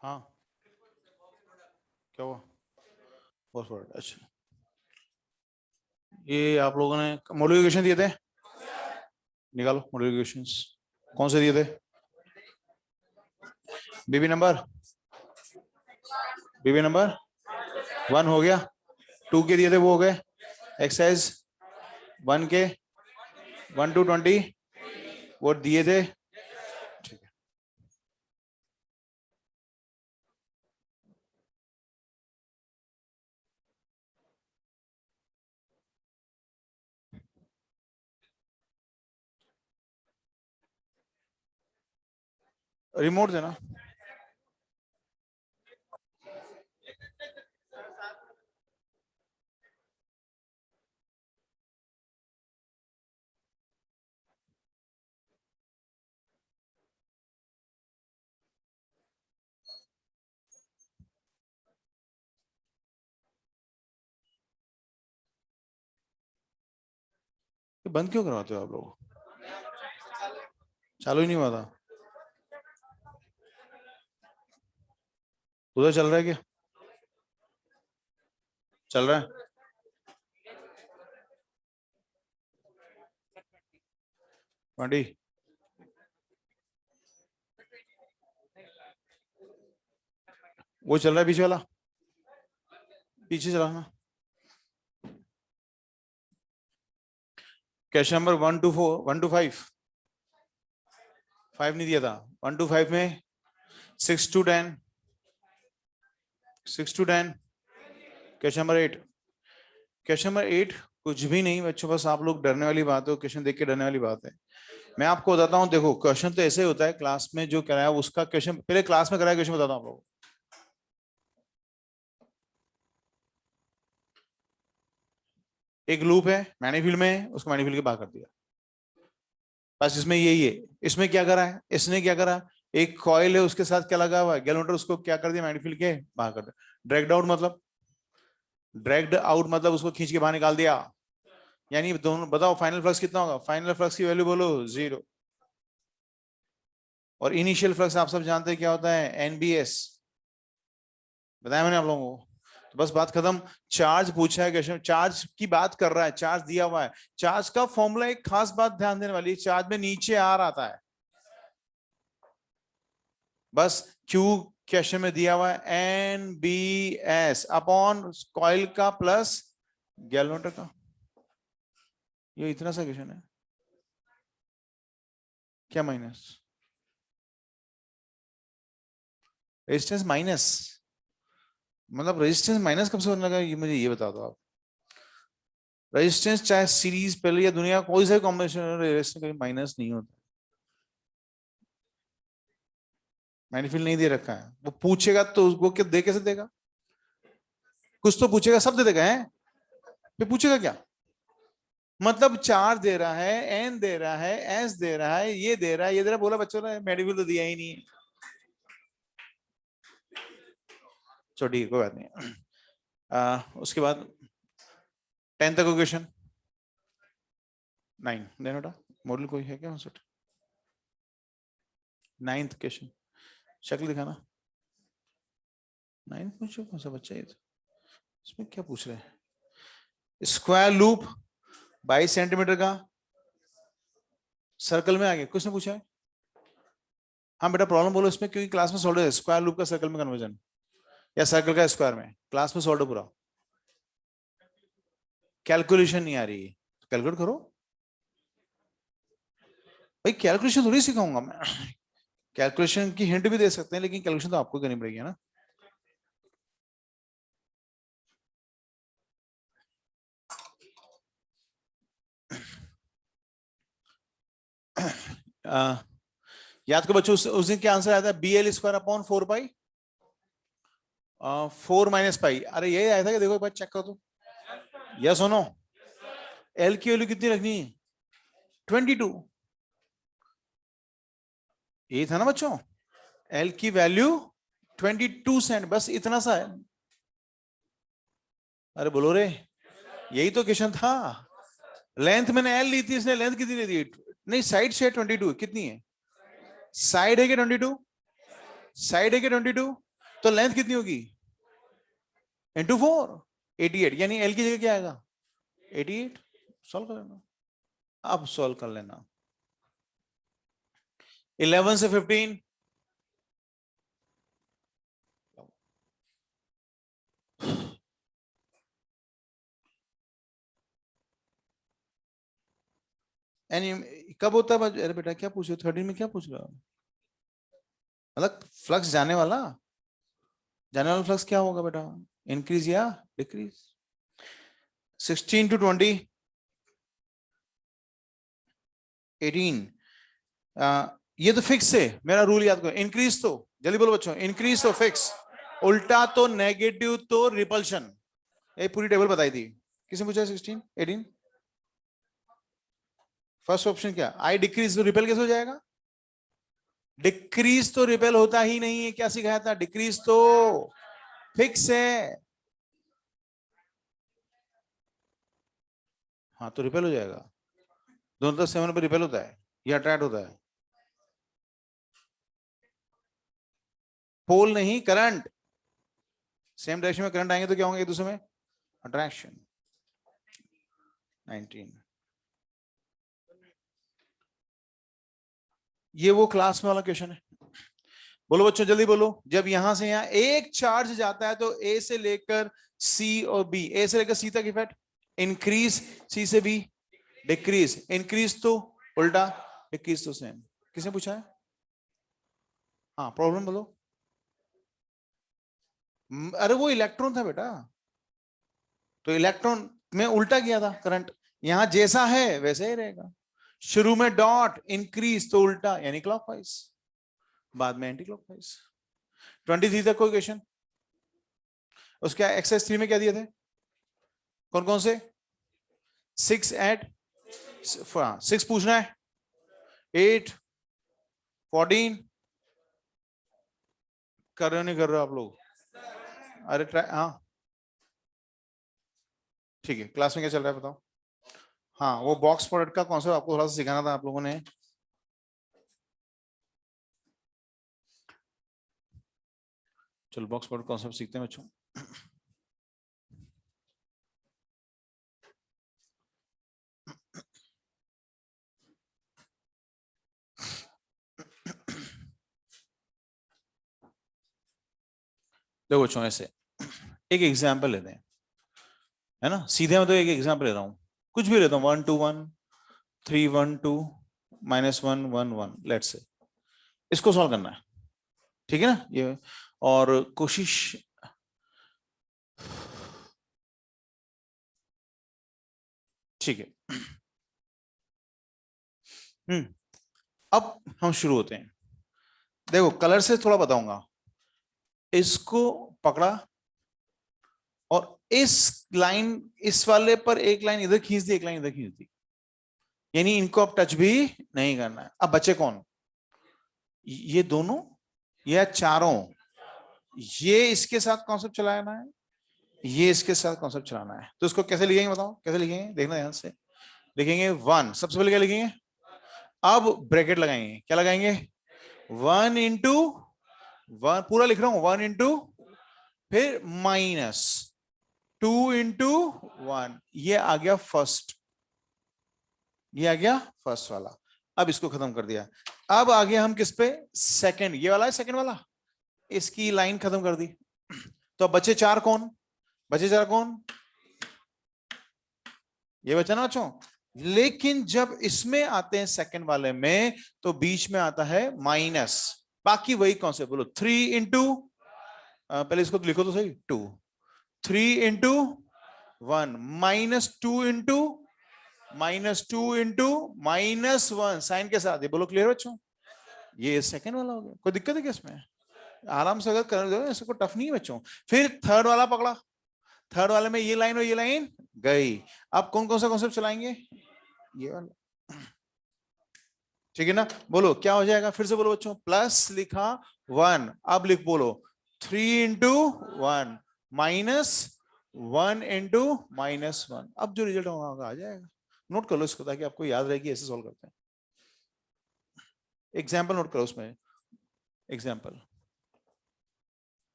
हाँ क्या हुआ? फॉस्फोरेट, अच्छा। ये आप लोगों ने मॉडिफिकेशन दिए थे, निकालो मॉडिफिकेशंस। कौन से दिए थे? बीबी नंबर 1 हो गया, 2 के दिए थे वो हो गए, एक्सरसाइज 1 के 1 to 20 वो दिए थे, ठीक है। रिमोट देना। बंद क्यों करवाते हो आप लोग? चालू ही नहीं हुआ था, उधर चल रहा है क्या? चल रहा है। ट्वेंटी वो चल रहा है, पीछे वाला पीछे चला ना। क्वेश्चन नंबर 1 to 4, 1 to 5, 5 नहीं दिया था। 1 to 5 में 6 to 10, 6 to 10। Question number 8, question number 8 कुछ भी नहीं बच्चों, बस आप लोग डरने वाली बात है, क्वेश्चन देख के डरने वाली बात है। मैं आपको बताता हूँ, देखो क्वेश्चन तो ऐसे होता है, क्लास में जो कराया उसका क्वेश्चन पहले क्लास में कराया क्वेश्चन बताता हूँ आप लोगों को। एक लूप है मैनीफील्ड में, उसको मैनीफील्ड के बाहर कर दिया, बस इसमें यही है। इसमें क्या करा है इसने, क्या करा, एक कॉइल है उसके साथ क्या लगा हुआ है, गैलोमीटर, उसको क्या कर दिया, मैनीफील्ड के बाहर कर दिया। ड्रैग्ड आउट मतलब उसको खींच के बाहर निकाल दिया। यानी दोनों बताओ फाइनल फ्लक्स कितना होगा, फाइनल फ्लक्स की वैल्यू बोलो 0। और इनिशियल फ्लक्स आप सब जानते हैं क्या होता है, एनबीएस, बताया मैंने आप लोगों को। तो बस बात खत्म। चार्ज पूछा है क्वेश्चन, चार्ज की बात कर रहा है, चार्ज दिया हुआ है। चार्ज का फॉर्मूला, एक खास बात ध्यान देने वाली, चार्ज में नीचे आर आता है, बस क्यू क्वेश्चन में दिया हुआ है N B S upon coil का प्लस गैलोमीटर का। ये इतना सा क्वेश्चन है, क्या माइनस रेजिस्टेंस माइनस, मतलब रेजिस्टेंस माइनस कब से होने लगा, ये मुझे ये बता दो आप। रेजिस्टेंस चाहे सीरीज पहले या दुनिया कोई सा कॉम्बिनेशन, रेजिस्टेंस कभी माइनस नहीं होता। मैनिफिल नहीं दे रखा है, वो पूछेगा तो उसको क्या दे, कैसे देगा, कुछ तो पूछेगा, सब दे देगा है, फिर पूछेगा क्या, मतलब चार दे रहा है, एन दे रहा है, एस दे रहा है, ये दे रहा है, ये दे रहा है, बोला बच्चों ने मेडिकल तो दिया ही नहीं है। चलो ठीक है, कोई बात नहीं। उसके बाद 10 तक क्वेश्चन 9 देना, मॉडल कोई है क्या आंसर? 9th क्वेश्चन, शक्ल दिखाना। 9th में जो कौन सा बच्चा है, इसमें क्या पूछ रहे हैं, स्क्वायर लूप 22 सेंटीमीटर का सर्कल में आ गया, कुछ ने पूछा है। हाँ बेटा प्रॉब्लम बोलो इसमें, क्योंकि क्लास में सॉल्व है, स्क्वायर लूप का सर्कल में कन्वर्जन या सर्कल का स्क्वायर में, क्लास में सॉल्व पूरा। कैलकुलेशन नहीं आ रही है, कैलकुलेट करो भाई, कैलकुलेशन थोड़ी सिखाऊंगा मैं। कैलकुलेशन की हिंट भी दे सकते हैं, लेकिन कैलकुलेशन तो आपको करनी पड़ेगी ना। याद करो बच्चों, उस दिन क्या आंसर आया था, बी एल स्क्वायर अपॉन 4 पाई, 4 माइनस पाई, अरे यही आया था कि देखो एक बार चेक करो तो, यस हो नो। एल की वैल्यू कितनी रखनी है, 22, यही था ना बच्चों, एल की वैल्यू 22 सेंट, बस इतना सा है। अरे बोलो रे, यही तो क्वेश्चन था। लेंथ मैंने एल ली थी, इसने लेंथ कितनी ली थी, नहीं साइड से 22 कितनी है, साइड है कि 22, साइड है कि 22, तो लेंथ कितनी होगी इंटू 4, 88, यानी एल की जगह क्या आएगा 88। सॉल्व कर लेना, अब सॉल्व कर लेना। 11 से 15, यानी कब होता है? अरे बेटा क्या पूछ रहे हो, 13 में क्या पूछ रहे हो? मतलब फ्लक्स जाने वाला फ्लक्स क्या होगा बेटा, इंक्रीज या डिक्रीज? 16 to 20, 18, ये तो फिक्स है, मेरा रूल याद करो। इंक्रीज तो जल्दी बोलो बच्चों, इंक्रीज तो फिक्स, उल्टा तो नेगेटिव तो रिपल्शन। ये पूरी टेबल बताई थी। किसने पूछा 16 18? फर्स्ट ऑप्शन क्या, आई डिक्रीज तो रिपेल कैसे हो जाएगा? डिक्रीज तो रिपेल होता ही नहीं है, क्या सिखाया था? डिक्रीज तो फिक्स है। हाँ तो रिपेल हो जाएगा, दोनों तरफ 7 पर रिपेल होता है या अट्रैक्ट होता है? पोल नहीं, करंट। सेम डायरेक्शन में करंट आएंगे तो क्या होंगे एक दूसरे में? अट्रैक्शन। 19, ये वो क्लास में वाला क्वेश्चन है। बोलो बच्चों जल्दी बोलो, जब यहां से यहां एक चार्ज जाता है तो ए से लेकर सी और बी, ए से लेकर सी तक इफेक्ट इंक्रीज, सी से बी डिक्रीज, इंक्रीज तो उल्टा, डिक्रीज तो सेम। किसने पूछा है? हाँ प्रॉब्लम बोलो। अरे वो इलेक्ट्रॉन था बेटा, तो इलेक्ट्रॉन में उल्टा किया था करंट, यहां जैसा है वैसे ही रहेगा। शुरू में डॉट, इंक्रीज तो उल्टा यानी क्लॉकवाइज, बाद में एंटी क्लॉकवाइज। 23 तक कोई क्वेश्चन? उसके एक्सरसाइज 3 में क्या दिए थे, कौन कौन से? 6 एट 6 पूछना है, 8 14 कर रहे हो नहीं कर रहे हो आप लोग? अरे ट्राई, हाँ ठीक है। क्लास में क्या चल रहा है बताओ? हाँ वो बॉक्स प्रोडक्ट का कॉन्सेप्ट आपको थोड़ा सा सिखाना था आप लोगों ने। चलो बॉक्स प्रोडक्ट कॉन्सेप्ट सीखते हैं बच्चों। देखो बच्चों ऐसे एक एग्जाम्पल लेते हैं, है ना, सीधे में तो एक एग्जाम्पल ले रहा हूँ, कुछ भी लेता हूँ, 1 2 1 3 1 2 -1 1 1, लेट्स से इसको सॉल्व करना है, ठीक है ना ये, और कोशिश, ठीक है। अब हम शुरू होते हैं। देखो कलर से थोड़ा बताऊंगा, इसको पकड़ा और इस लाइन, इस वाले पर एक लाइन इधर खींच दी, एक लाइन इधर खींच दी, यानी इनको अब टच भी नहीं करना है। अब बचे कौन? ये दोनों या चारों? ये इसके साथ कॉन्सेप्ट चलाना है, ये इसके साथ कॉन्सेप्ट चलाना है। तो इसको कैसे लिखेंगे बताओ, कैसे लिखेंगे, देखना ध्यान से। लिखेंगे 1, सबसे पहले क्या लिखेंगे? अब ब्रैकेट लगाएंगे, क्या लगाएंगे? 1 इंटू 1, पूरा लिख रहा हूं, 1 इंटू, फिर माइनस 2 इंटू 1, ये आ गया फर्स्ट, ये आ गया फर्स्ट वाला। अब इसको खत्म कर दिया, अब आ गया हम किस पे? सेकंड, ये वाला है सेकंड वाला, इसकी लाइन खत्म कर दी। तो अब बचे 4 कौन? बचे 4 कौन? ये बचा ना बच्चों। लेकिन जब इसमें आते हैं सेकंड वाले में, तो बीच में आता है माइनस, बाकी वही कौन से बोलो, 3 इंटू, पहले इसको तो लिखो तो सही, 2 3 इंटू 1 -2 इंटू -1 साइन के साथ, ये बोलो क्लियर बच्चों? ये सेकंड वाला हो गया। कोई दिक्कत है क्या इसमें? आराम से अगर कर दो, इसको टफ नहीं है बच्चों। फिर थर्ड वाला पकड़ा, थर्ड वाले में ये लाइन और ये लाइन गई। अब कौन कौन सा कॉन्सेप्ट चलाएंगे? ये वाला, ठीक है ना। बोलो क्या हो जाएगा, फिर से बोलो बच्चों। प्लस लिखा 1, अब लिख बोलो 3 इंटू 1 -1 इंटू -1, अब जो रिजल्ट होगा आ जाएगा। नोट कर लो इसको ताकि आपको याद रहे कि ऐसे सॉल्व करते हैं। एग्जाम्पल नोट करो उसमें, एग्जाम्पल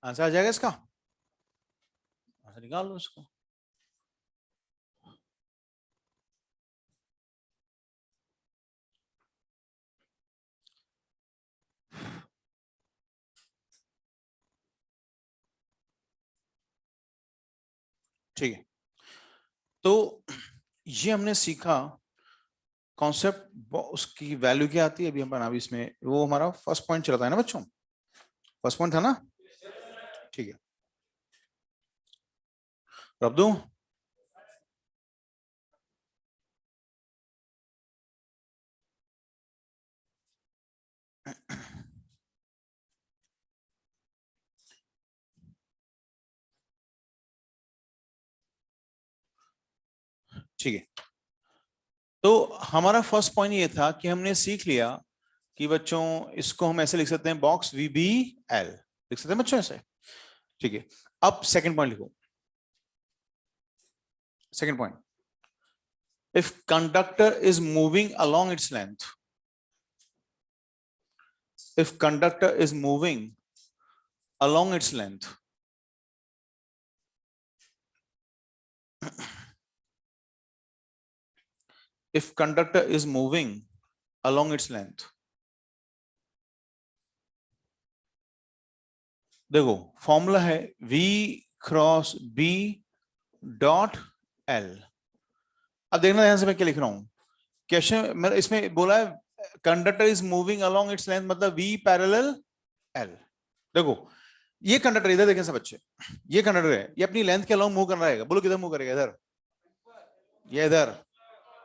आंसर आ जाएगा इसका, आंसर निकाल लो इसको। ठीक है, तो ये हमने सीखा कॉन्सेप्ट, उसकी वैल्यू क्या आती है। अभी हम अभी इसमें वो हमारा फर्स्ट पॉइंट चलता है ना बच्चों, फर्स्ट पॉइंट था ना। ठीक है, रख दूं। ठीक है, तो हमारा फर्स्ट पॉइंट ये था कि हमने सीख लिया कि बच्चों इसको हम ऐसे लिख सकते हैं, बॉक्स वी बी एल लिख सकते हैं बच्चों ऐसे। ठीक है, अब सेकंड पॉइंट लिखो। Second point, if conductor is moving along its length, if conductor is moving along its length, if conductor is moving along its length, देखो फॉर्मूला है V cross B dot L। अब देखना ध्यान से मैं क्या लिख रहा हूं, क्वेश्चन मैं इसमें बोला है conductor is moving along its length, मतलब V पैरेलल L। देखो ये कंडक्टर इधर देखें सब बच्चे, ये कंडक्टर है, ये अपनी लेंथ के अलोंग मूव कर रहा है, बोलो किधर मूव करेगा, इधर या इधर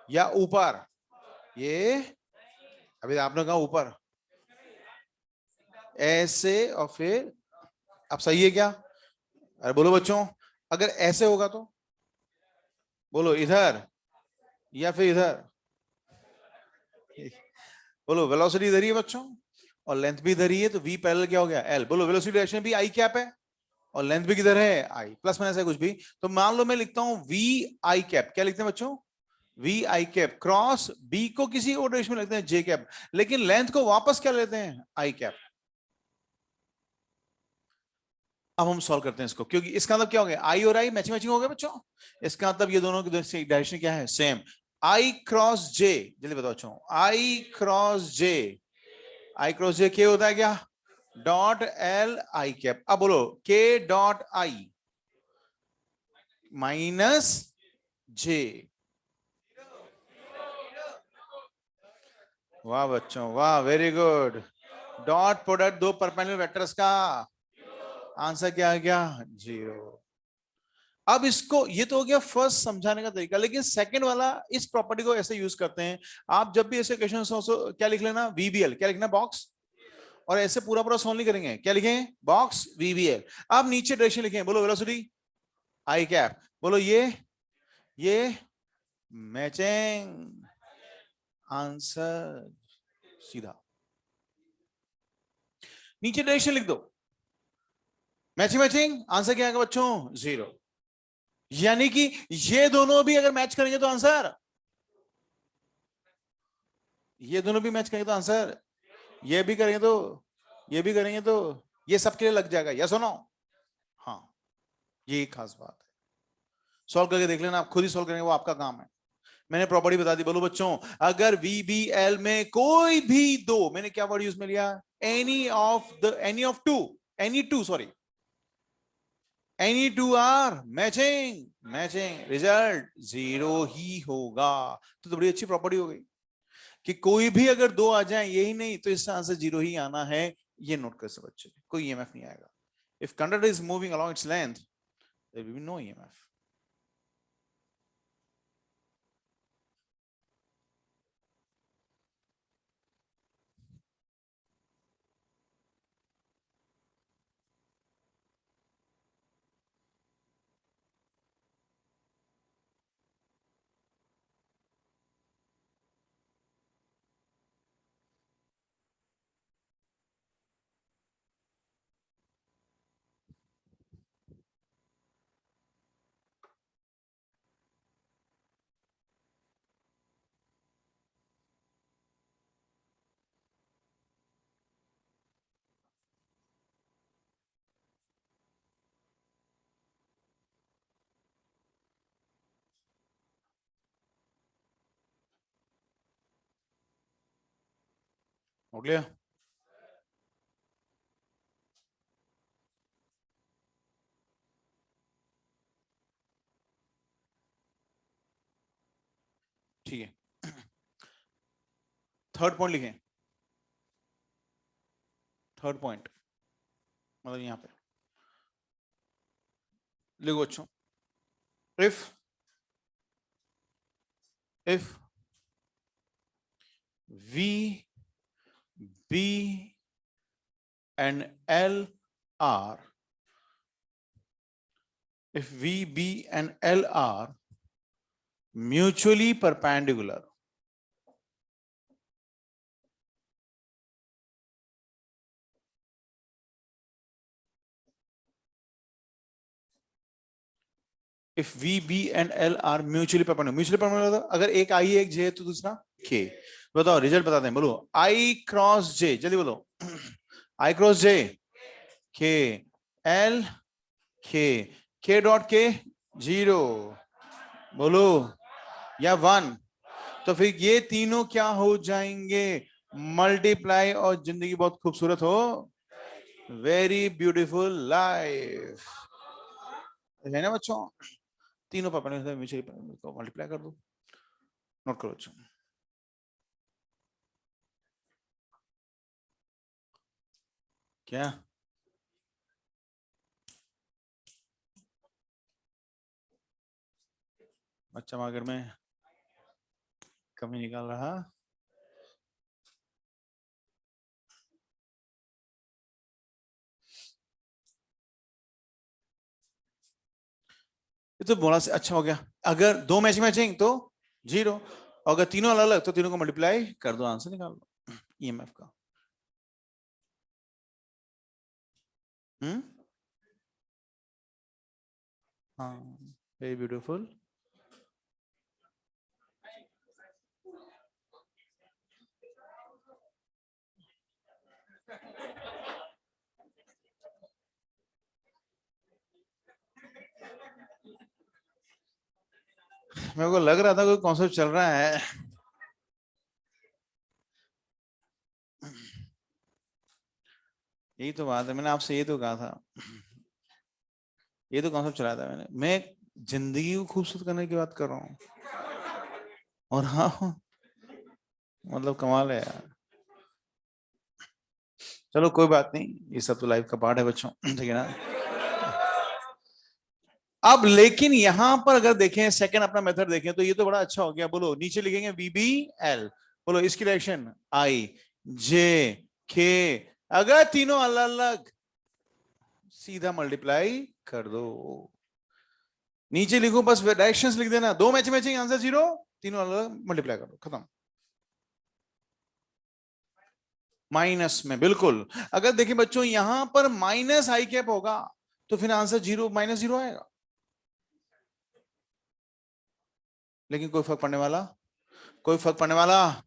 या ऊपर, ये अभी आपने कहा ऊपर ऐसे और फिर, अब सही है क्या, अरे बोलो बच्चों, अगर ऐसे होगा तो बोलो इधर या फिर इधर, बोलो वेलोसिटी इधर ही है बच्चों और लेंथ भी इधर ही है, तो v पैरेलल क्या हो गया L। बोलो वेलोसिटी डायरेक्शन भी आई कैप है और लेंथ भी किधर है आई, प्लस माइनस है कुछ भी, तो मान लो मैं लिखता हूं v आई कैप, क्या लिखते हैं बच्चों, v आई कैप क्रॉस b को किसी और डायरेक्शन में लिखते हैं j कैप, लेकिन लेंथ को वापस क्या लेते हैं आई कैप। अब हम सॉल्व करते हैं इसको, क्योंकि इसका मतलब क्या हो गया, आई और आई मैचिंग मैचिंग हो गया बच्चों, इसका मतलब ये दोनों की डायरेक्शन क्या है सेम। आई क्रॉस जे, जल्दी बताओ बच्चों, आई क्रॉस जे, आई क्रॉस जे के होता है क्या, डॉट एल आई कैप। अब बोलो के डॉट आई माइनस जे, वाह बच्चों वाह, वेरी गुड। डॉट प्रोडक्ट दो परपेंडिकुलर वेक्टर्स का, आंसर क्या आ गया, जीरो। अब इसको, ये तो हो गया फर्स्ट समझाने का तरीका, लेकिन सेकंड वाला इस प्रॉपर्टी को ऐसे यूज करते हैं। आप जब भी ऐसे क्वेश्चन हो क्या लिख लेना, वीबीएल क्या लिखना, बॉक्स, और ऐसे पूरा पूरा सॉल्व नहीं करेंगे, क्या लिखें, बॉक्स वीबीएल। अब नीचे डायरेक्शन लिखें, बोलो वेलोसिटी आई कैप, बोलो ये मैचिंग, आंसर सीधा। नीचे डायरेक्शन लिख दो, मैचिंग मैचिंग, आंसर क्या आएगा बच्चों, जीरो। यानी कि ये दोनों भी अगर मैच करेंगे तो आंसर, ये दोनों भी मैच करेंगे तो आंसर, ये भी करेंगे तो, ये भी करेंगे तो, ये सबके लिए लग जाएगा, यस और नो। हाँ, ये एक खास बात है, सॉल्व करके देख लेना, आप खुद ही सॉल्व करेंगे, वो आपका काम है। मैंने प्रॉपर्टी बता दी, बोलो बच्चों, अगर वीबीएल में कोई भी दो, मैंने क्या वर्ड यूज में लिया, any of two, any two sorry, any two are matching, matching result zero ही होगा। तो बड़ी अच्छी प्रॉपर्टी हो गई कि कोई भी अगर दो आ जाए, यही नहीं तो इसका आंसर जीरो ही आना है। ये नोट कर सब बच्चे, कोई ईएमएफ नहीं आएगा। If conductor is moving along its length, there will be no EMF. हो गया? ठीक है, थर्ड पॉइंट लिखें। थर्ड पॉइंट मतलब यहां पे लिखो बच्चों, if V, B and L are, if V, B and L are mutually perpendicular, if V, B and L are mutually perpendicular, mutually perpendicular अगर एक I एक J है तो दूसरा K। बताओ रिजल्ट बताते हैं, बोलो I क्रॉस J, जल्दी बोलो I cross J K, L K, K dot K 0, बोलो या 1, तो फिर ये तीनों क्या हो जाएंगे, मल्टीप्लाई, और जिंदगी बहुत खूबसूरत हो, वेरी ब्यूटीफुल लाइफ, है ना बच्चों? तीनों परपेंडिकुलर को मल्टीप्लाई कर दो, नोट करो बच्चों। क्या बच्चा मार्कर में कमी निकाल रहा? ये तो बड़ा से अच्छा हो गया। अगर दो मैच मैचिंग तो 0, और अगर तीनों अलग अलग तो तीनों को मल्टीप्लाई कर दो, आंसर निकाल लो ईएमएफ का। हाँ, वेरी ब्यूटीफुल। मेरे को लग रहा था कोई कॉन्सेप्ट चल रहा है। यही तो बात है, मैंने आपसे ये तो कहा था, ये तो कॉन्सेप्ट चलाया था मैंने। मैं जिंदगी को खूबसूरत करने की बात कर रहा हूँ, और हाँ मतलब कमाल है यार। चलो कोई बात नहीं, ये सब तो लाइफ का पार्ट है बच्चों, ठीक है ना? अब लेकिन यहां पर अगर देखें, सेकंड अपना मेथड देखें, तो ये तो बड़ा अच्छा हो गया। बोलो नीचे लिखेंगे VBL, बोलो इसकी डायरेक्शन I J K, अगर तीनों अलग अलग सीधा मल्टीप्लाई कर दो, नीचे लिखो बस डायरेक्शंस लिख देना, दो मैच मैचिंग आंसर 0, तीनों अलग अलग मल्टीप्लाई कर दो, खत्म। माइनस में बिल्कुल, अगर देखिए बच्चों यहां पर माइनस आई कैप होगा तो फिर आंसर 0 -0 आएगा, लेकिन कोई फर्क पड़ने वाला, कोई फर्क पड़ने वाला,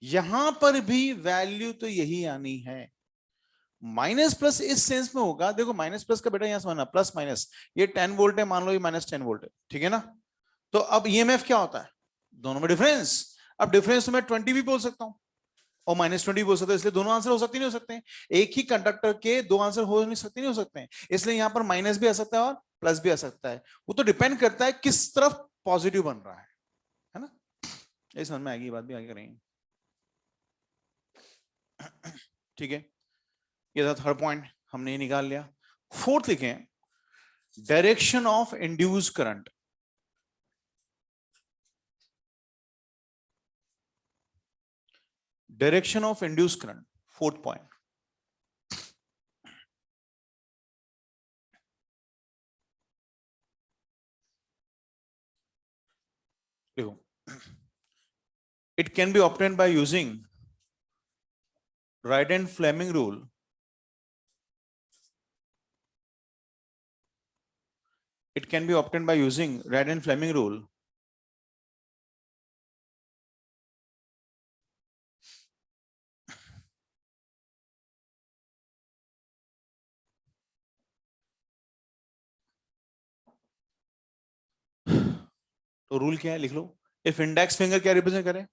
यहां पर भी वैल्यू तो यही आनी है। माइनस प्लस इस सेंस में होगा, देखो माइनस प्लस का बेटा यहां समझना, प्लस माइनस, ये 10 वोल्ट है, मान लो ये -10 वोल्ट है, ठीक है ना? तो अब ईएमएफ क्या होता है, दोनों में डिफरेंस। अब डिफरेंस तो मैं 20 भी बोल सकता हूं और -20 बोल सकते हैं, इसलिए दोनों आंसर हो सकते नहीं हो सकते हैं। एक ही कंडक्टर के दो आंसर हो नहीं सकते, नहीं हो सकते हैं, इसलिए यहां पर माइनस भी आ सकता है और प्लस भी आ सकता है। वो तो डिपेंड करता है किस तरफ पॉजिटिव बन रहा है ना? ये समझ में आएगी, बात भी आगे करेंगे, ठीक है? ये था थर्ड पॉइंट, हमने ये निकाल लिया। फोर्थ लिखें, direction of induce current. Direction of induce current, fourth point. देखो, it can be obtained by using Wright and Fleming rule. It can be obtained by using Wright and Fleming rule. तो rule क्या है, लिख लो। If index finger क्या represent करे,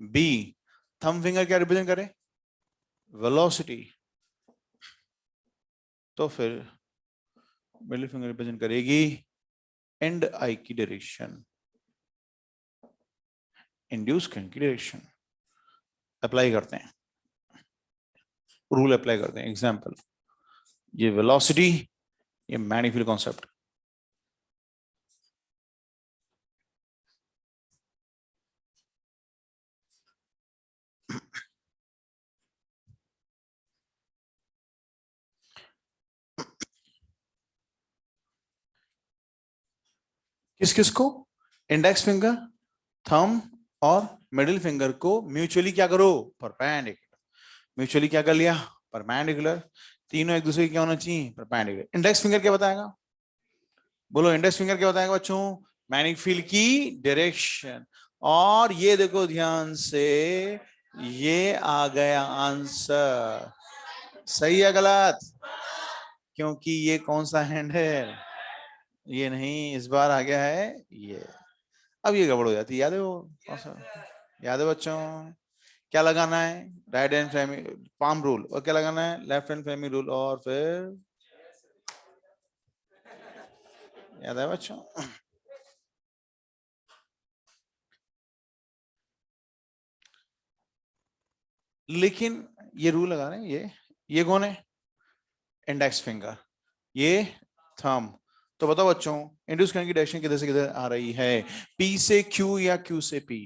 B, thumb finger क्या represent करे, velocity, तो फिर मिडिल फिंगर रिप्रेजेंट करेगी एंड आई की डायरेक्शन, इंड्यूस करंट की डायरेक्शन। अप्लाई करते हैं, रूल अप्लाई करते हैं। एग्जांपल, ये वेलोसिटी, ये मैग्नीफील्ड कॉन्सेप्ट। किस किस को? इंडेक्स फिंगर, थंब और मिडिल फिंगर को म्यूचुअली क्या करो? परपेंडिकुलर। म्यूचुअली क्या कर लिया? परपेंडिकुलर। तीनों एक दूसरे की क्या होना चाहिए? परपेंडिकुलर। इंडेक्स फिंगर क्या बताएगा? बोलो, इंडेक्स फिंगर क्या बताएगा बच्चों? मैग्नीफील्ड की डायरेक्शन। और ये देखो ध्यान से, ये आ गया आंसर। सही है गलत? क्योंकि ये कौन सा हैंड है? ये नहीं, इस बार आ गया है ये। अब ये गड़बड़ हो जाती है, याद है वो कौन सा? याद है बच्चों? क्या लगाना है? Right hand framing palm rule, और क्या लगाना है? Left hand framing rule. और फिर याद है बच्चों? लेकिन ये रूल लगा रहे हैं, ये कौन है? इंडेक्स फिंगर, ये थंब। तो बताओ बच्चों, इंड्यूस करंट की डायरेक्शन किधर से किधर आ रही है? पी से क्यू या क्यू से पी?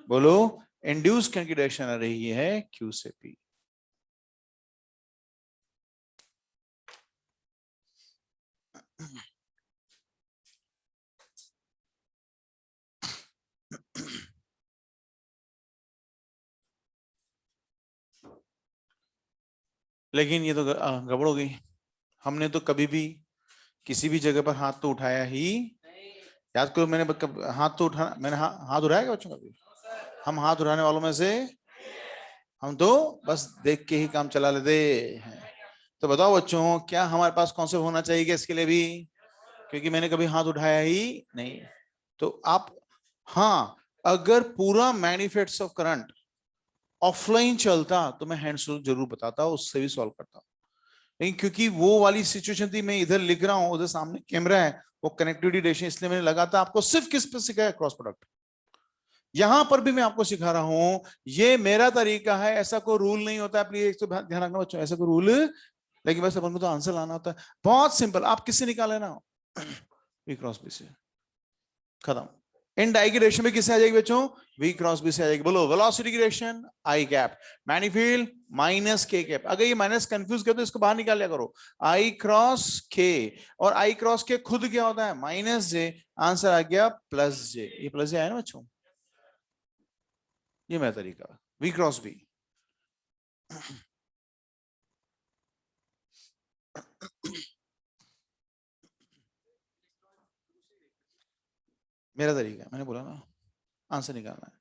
बोलो, इंड्यूस करंट की डायरेक्शन आ रही है क्यू से पी। लेकिन ये तो गड़बड़ हो गई। हमने तो कभी भी किसी भी जगह पर हाथ तो उठाया ही, याद करो, मैंने हाथ तो उठा, मैंने हाथ उठाया क्या बच्चों कभी? हम हाथ उठाने वालों में से, हम तो बस देख के ही काम चला लेते हैं। तो बताओ बच्चों, क्या हमारे पास कॉन्सेप्ट होना चाहिए इसके लिए भी? क्योंकि मैंने कभी हाथ उठाया ही नहीं। तो आप, हाँ, अगर पूरा मैनिफेस्ट ऑफ करंट ऑफलाइन चलता तो मैं हैंड्स रूल जरूर बताता, उससे भी सॉल्व करता। लेकिन क्योंकि वो वाली सिचुएशन थी, मैं इधर लिख रहा हूं, उधर सामने कैमरा है, वो कनेक्टिविटी डेशन, इसलिए मैंने लगा था आपको सिर्फ किस पे सिखाया? Cross product. यहां पर भी मैं आपको सिखा रहा हूं, ये मेरा तरीका है, ऐसा कोई रूल नहीं होता है। प्लीज एक तो ध्यान रखना बच्चों, ऐसा कोई रूल, लेकिन बस अपन को तो आंसर लाना होता है। बहुत सिंपल, आप किससे निकाले ना? वी क्रॉस बी से, खत्म। इन डाई की डायरेक्शन में किससे आ जाएगी बच्चों? वी क्रॉस बी से आ जाएगी। बोलो, वेलोसिटी की डायरेक्शन आई कैप, मैग्नीफील्ड माइनस के कैप। अगर ये माइनस कंफ्यूज कर तो इसको बाहर निकाल लिया करो, आई क्रॉस के। और आई क्रॉस के खुद क्या होता है? माइनस जे। आंसर आ गया प्लस जे। ये प्लस जे आया ना बच्चों? ये मेरा तरीका, वी क्रॉस बी। मेरा तरीका, मैंने बोला ना, आंसर निकालना है।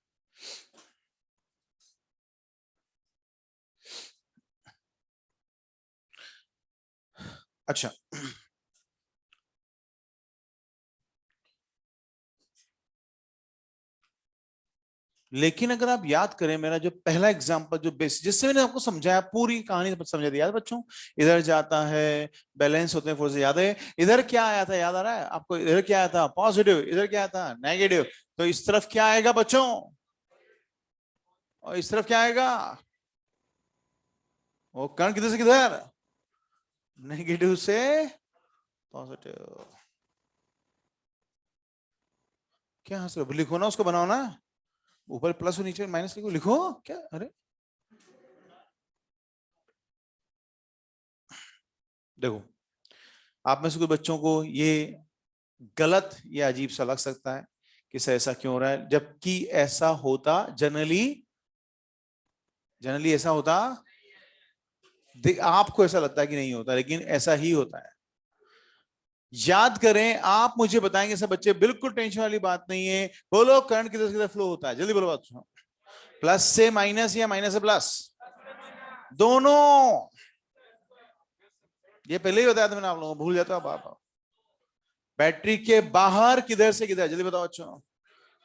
अच्छा, लेकिन अगर आप याद करें, मेरा जो पहला एग्जांपल, जो बेस जिससे मैंने आपको समझाया, पूरी कहानी समझा दी, याद है बच्चों? इधर जाता है, बैलेंस होते हैं फोर्स, याद है? इधर क्या आया था, याद आ रहा है आपको? इधर क्या आया था? पॉजिटिव। इधर क्या आया था? नेगेटिव। तो इस तरफ क्या आएगा बच्चों? और इस तरफ क्या आएगा? वो करंट किधर से किधर? नेगेटिव से पॉजिटिव। क्या हंस रहे हो? लिखो ना, उसको बनाओ ना, ऊपर प्लस और नीचे माइनस लिखो, लिखो क्या? अरे देखो, आप में से कुछ बच्चों को ये गलत या अजीब सा लग सकता है कि सर ऐसा क्यों हो रहा है, जबकि ऐसा होता जनरली, जनरली ऐसा होता, आपको ऐसा लगता है कि नहीं होता, लेकिन ऐसा ही होता है। याद करें, आप मुझे बताएंगे सब बच्चे, बिल्कुल टेंशन वाली बात नहीं है। बोलो, करंट किधर से किधर फ्लो होता है? जल्दी बोलो बात सुनो। प्लस से माइनस या माइनस से प्लस? दोनों। ये पहले ही बताया था मैंने आप लोगों को, भूल जाता हूं आप। बैटरी के बाहर किधर से किधर? जल्दी बताओ बच्चों।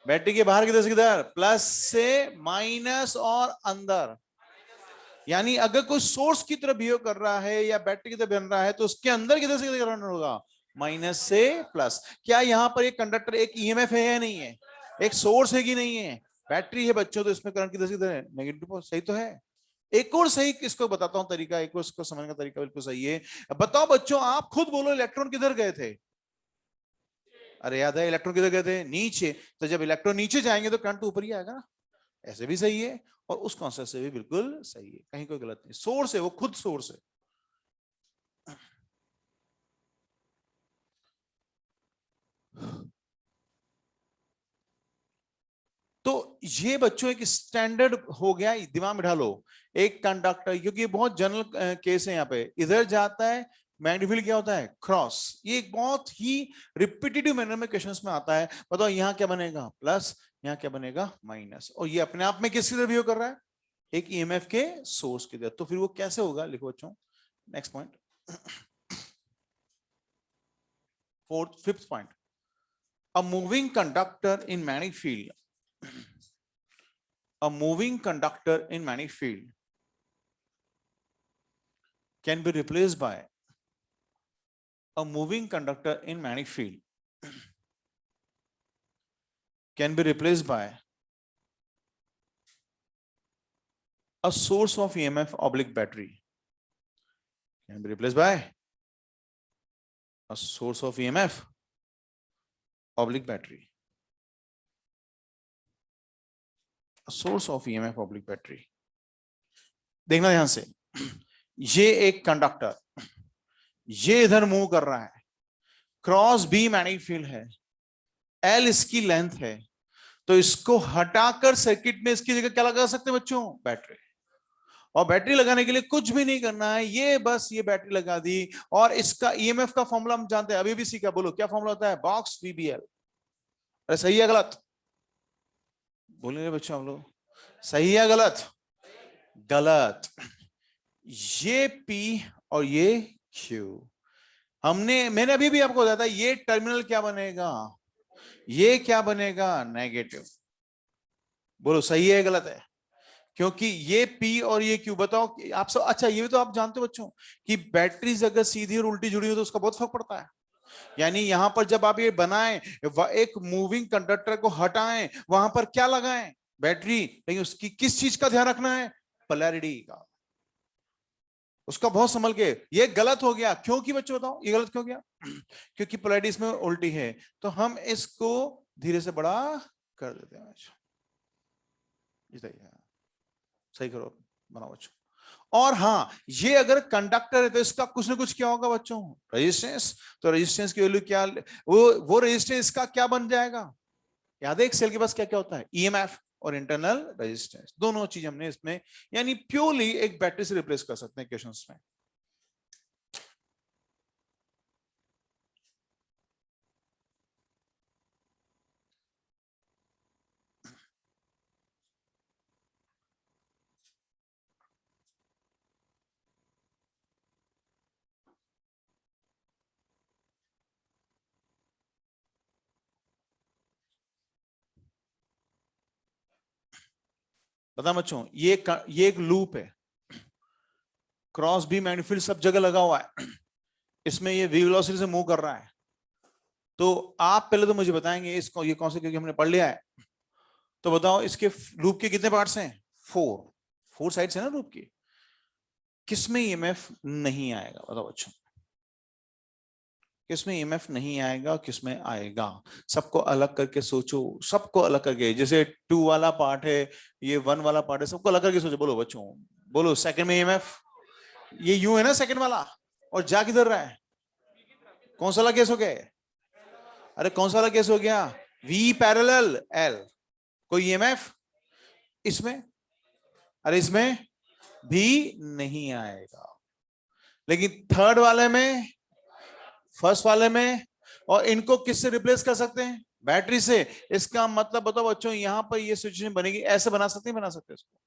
बैटरी के बाहर किधर से किधर? प्लस से माइनस, और अंदर यानी अगर कोई सोर्स की तरह बिहेव कर रहा है या बैटरी की तरह बन रहा है तो उसके अंदर किधर से किधर करंट होगा, माइनस से प्लस। क्या यहाँ पर एक कंडक्टर एक ईएमएफ है या नहीं है, एक सोर्स है कि नहीं है, बैटरी है बच्चों, तो इसमें करंट किधर से किधर है, नेगेटिव, सही तो है। एक और सही इसको बताता हूं तरीका, एक और इसको समझने का तरीका बिल्कुल सही है। बताओ बच्चों, आप खुद बोलो इलेक्ट्रॉन किधर गए थे, अरे याद है इलेक्ट्रॉन किधर गए थे, नीचे। तो जब इलेक्ट्रॉन नीचे जाएंगे तो करंट ऊपर ही आएगा ना, ऐसे भी सही है और उस कॉन्सेप्ट से भी बिल्कुल सही है, कहीं कोई गलत नहीं। सोर्स है, वो खुद सोर्स है। तो ये बच्चों एक स्टैंडर्ड हो गया, दिमाग में ढालो। एक कंडक्टर, क्योंकि ये बहुत जनरल केस है, यहाँ पे इधर जाता है मैग्नेटिक फील्ड क्या होता है, क्रॉस। ये एक बहुत ही रिपीटेटिव मैनर में क्वेश्चंस में आता है। बताओ यहाँ क्या बनेगा, प्लस, यहाँ क्या बनेगा, माइनस। और ये अपने आप में किसकी तरह बिहेव कर रहा है, एक ईएमएफ के सोर्स की तरह। तो फिर वो कैसे होगा, लिखो बच्चों। Next point, fifth point, a moving conductor in magnetic field, a moving conductor in magnetic field can be replaced by a moving conductor in magnetic field can be replaced by a source of EMF oblique battery, can be replaced by a source of EMF oblique battery, a source of EMF oblique battery। देखना ध्यान से, ये एक conductor ये इधर move कर रहा है, क्रॉस बी मैग्नेटिक फील्ड है, एल इसकी लेंथ है, तो इसको हटाकर सर्किट में इसकी जगह क्या लगा सकते हैं बच्चों, बैटरी। और बैटरी लगाने के लिए कुछ भी नहीं करना है, ये बस ये बैटरी लगा दी। और इसका ईएमएफ का फॉर्मूला हम जानते हैं, अभी भी सीखा, बोलो क्या फॉर्मूला होता है, बॉक्स वीबीएल। अरे सही है गलत, बोलेंगे बच्चों हम लोग, सही है गलत, गलत। ये पी और ये क्यू, मैंने अभी भी आपको बताया था, ये टर्मिनल क्या बनेगा, ये क्या बनेगा, नेगेटिव। बोलो सही है गलत है, क्योंकि ये P और ये Q, बताओ आप सब। अच्छा ये भी तो आप जानते हो बच्चों कि बैटरीज अगर सीधी और उल्टी जुड़ी हो तो उसका बहुत फर्क पड़ता है। यानी यहां पर जब आप ये बनाएं, एक मूविंग कंडक्टर को हटाएं, वहां पर क्या लगाएं, बैटरी, लेकिन उसकी किस चीज का ध्यान रखना है, पोलैरिटी का, उसका बहुत संभल के। ये गलत हो गया, क्योंकि बच्चों बताओ ये गलत क्यों गया, क्योंकि पोलैरिटी इसमें उल्टी है, तो हम इसको धीरे से बड़ा कर देते हैं। सही करो, बनाओ बच्चों। और हाँ, ये अगर कंडक्टर है तो इसका कुछ ना कुछ क्या होगा बच्चों, रेजिस्टेंस। तो रेजिस्टेंस की वैल्यू क्या, वो रेजिस्टेंस का क्या बन जाएगा, याद है एक सेल के पास क्या क्या होता है, ईएमएफ और इंटरनल रेजिस्टेंस, दोनों चीज हमने इसमें, यानी प्योरली एक बैटरी से रिप्लेस कर सकते हैं क्वेश्चंस में। बता बच्चों, ये एक लूप है, क्रॉस बी मैग्नेटिक फील्ड सब जगह लगा हुआ है, इसमें ये वी वेलोसिटी से मूव कर रहा है। तो आप पहले तो मुझे बताएंगे इसको, ये कौन से, क्योंकि हमने पढ़ लिया है, तो बताओ इसके लूप के कितने पार्ट्स हैं, 4 साइड्स है ना लूप की, किसमें ईएमएफ नहीं आएगा, बताओ बच्चों, किसमें ईएमएफ नहीं आएगा, किसमें आएगा, सबको अलग करके सोचो, सबको अलग करके, जैसे 2 वाला पार्ट है, ये 1 वाला पार्ट है, सबको अलग करके सोचो। बोलो बच्चों, बोलो सेकंड में ईएमएफ, ये यू है ना सेकंड वाला, और जा किधर रहा है, कौन सा वाला केस हो गया, अरे कौन सा वाला केस हो गया, V पैरेलल L, कोई ईएमएफ इसमें, अरे इसमें भी नहीं आएगा, लेकिन थर्ड वाले में, फर्स्ट वाले में, और इनको किससे रिप्लेस कर सकते हैं, बैटरी से। इसका मतलब बताओ बच्चों, यहां पर ये सिचुएशन बनेगी, ऐसे बना सकते हैं, बना सकते हैं इसको,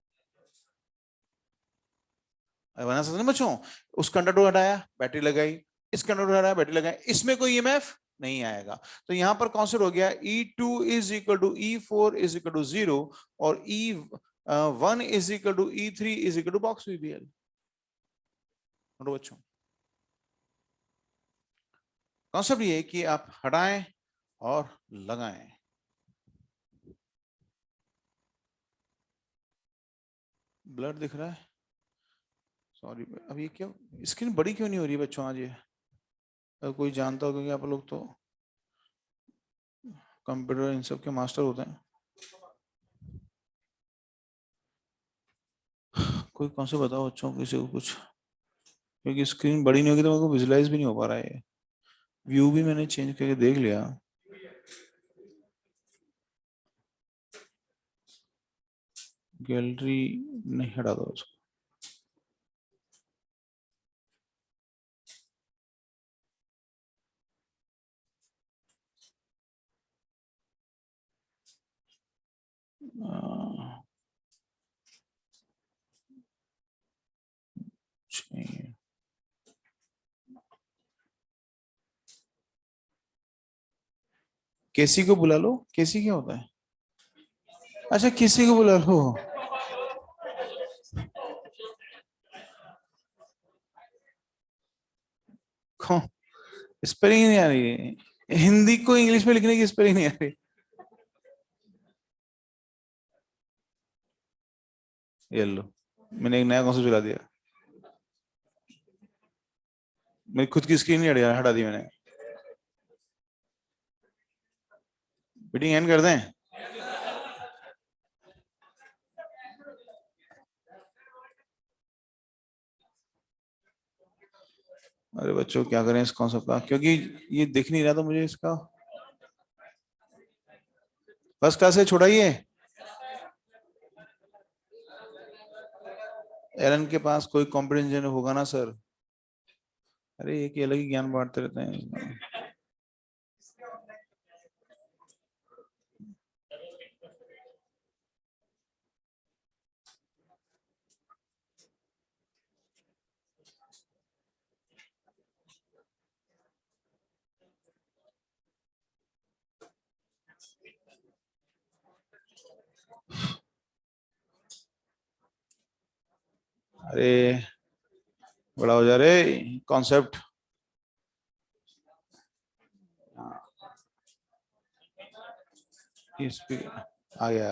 बना सकते हैं बच्चों। उस कंडक्टर को हटाया, बैटरी लगाई, इस कंडक्टर को हटाया, बैटरी लगाई, इसमें कोई ईएमएफ नहीं आएगा। तो यहां पर कॉन्सेप्ट हो गया E2 is equal to E4 is equal to 0, और 1 is equal to E3 is equal to box VBL। बच्चों कॉन्सेप्ट ये है कि आप हटाएं और लगाएं। ब्लर दिख रहा है, सॉरी। अब ये क्या स्क्रीन बड़ी क्यों नहीं हो रही है बच्चों आज? ये अगर कोई जानता हो, क्योंकि आप लोग तो कंप्यूटर इन सब के मास्टर होते हैं। कोई कौन से बताओ बच्चों, किसी को कुछ, क्योंकि स्क्रीन बड़ी नहीं होगी तो मेरे को विजुलाइज भी नहीं हो पा रहा है। व्यू भी मैंने चेंज करके देख लिया। गैलरी नहीं, हटा दो उसको। केसी को बुला लो। केसी क्या होता है? अच्छा, किसी को बुला लो। स्पेलिंग नहीं आ रही है, हिंदी को इंग्लिश में लिखने की स्पेलिंग नहीं आ रही। ये लो, मैंने एक नया कॉन्सेप्ट चला दिया। मेरी खुद की स्क्रीन नहीं हटा दी मैंने। मीटिंग एंड कर दें? अरे बच्चों क्या करें इस कॉन्सेप्ट का, क्योंकि ये दिख नहीं रहा था मुझे इसका। फर्स्ट क्लास से छोड़ाइए। एलन के पास कोई कॉम्पिटेंस होगा ना सर? अरे एक अलग ही ज्ञान बांटते रहते हैं। अरे बड़ा हो जा रे कॉन्सेप्ट। आ गया,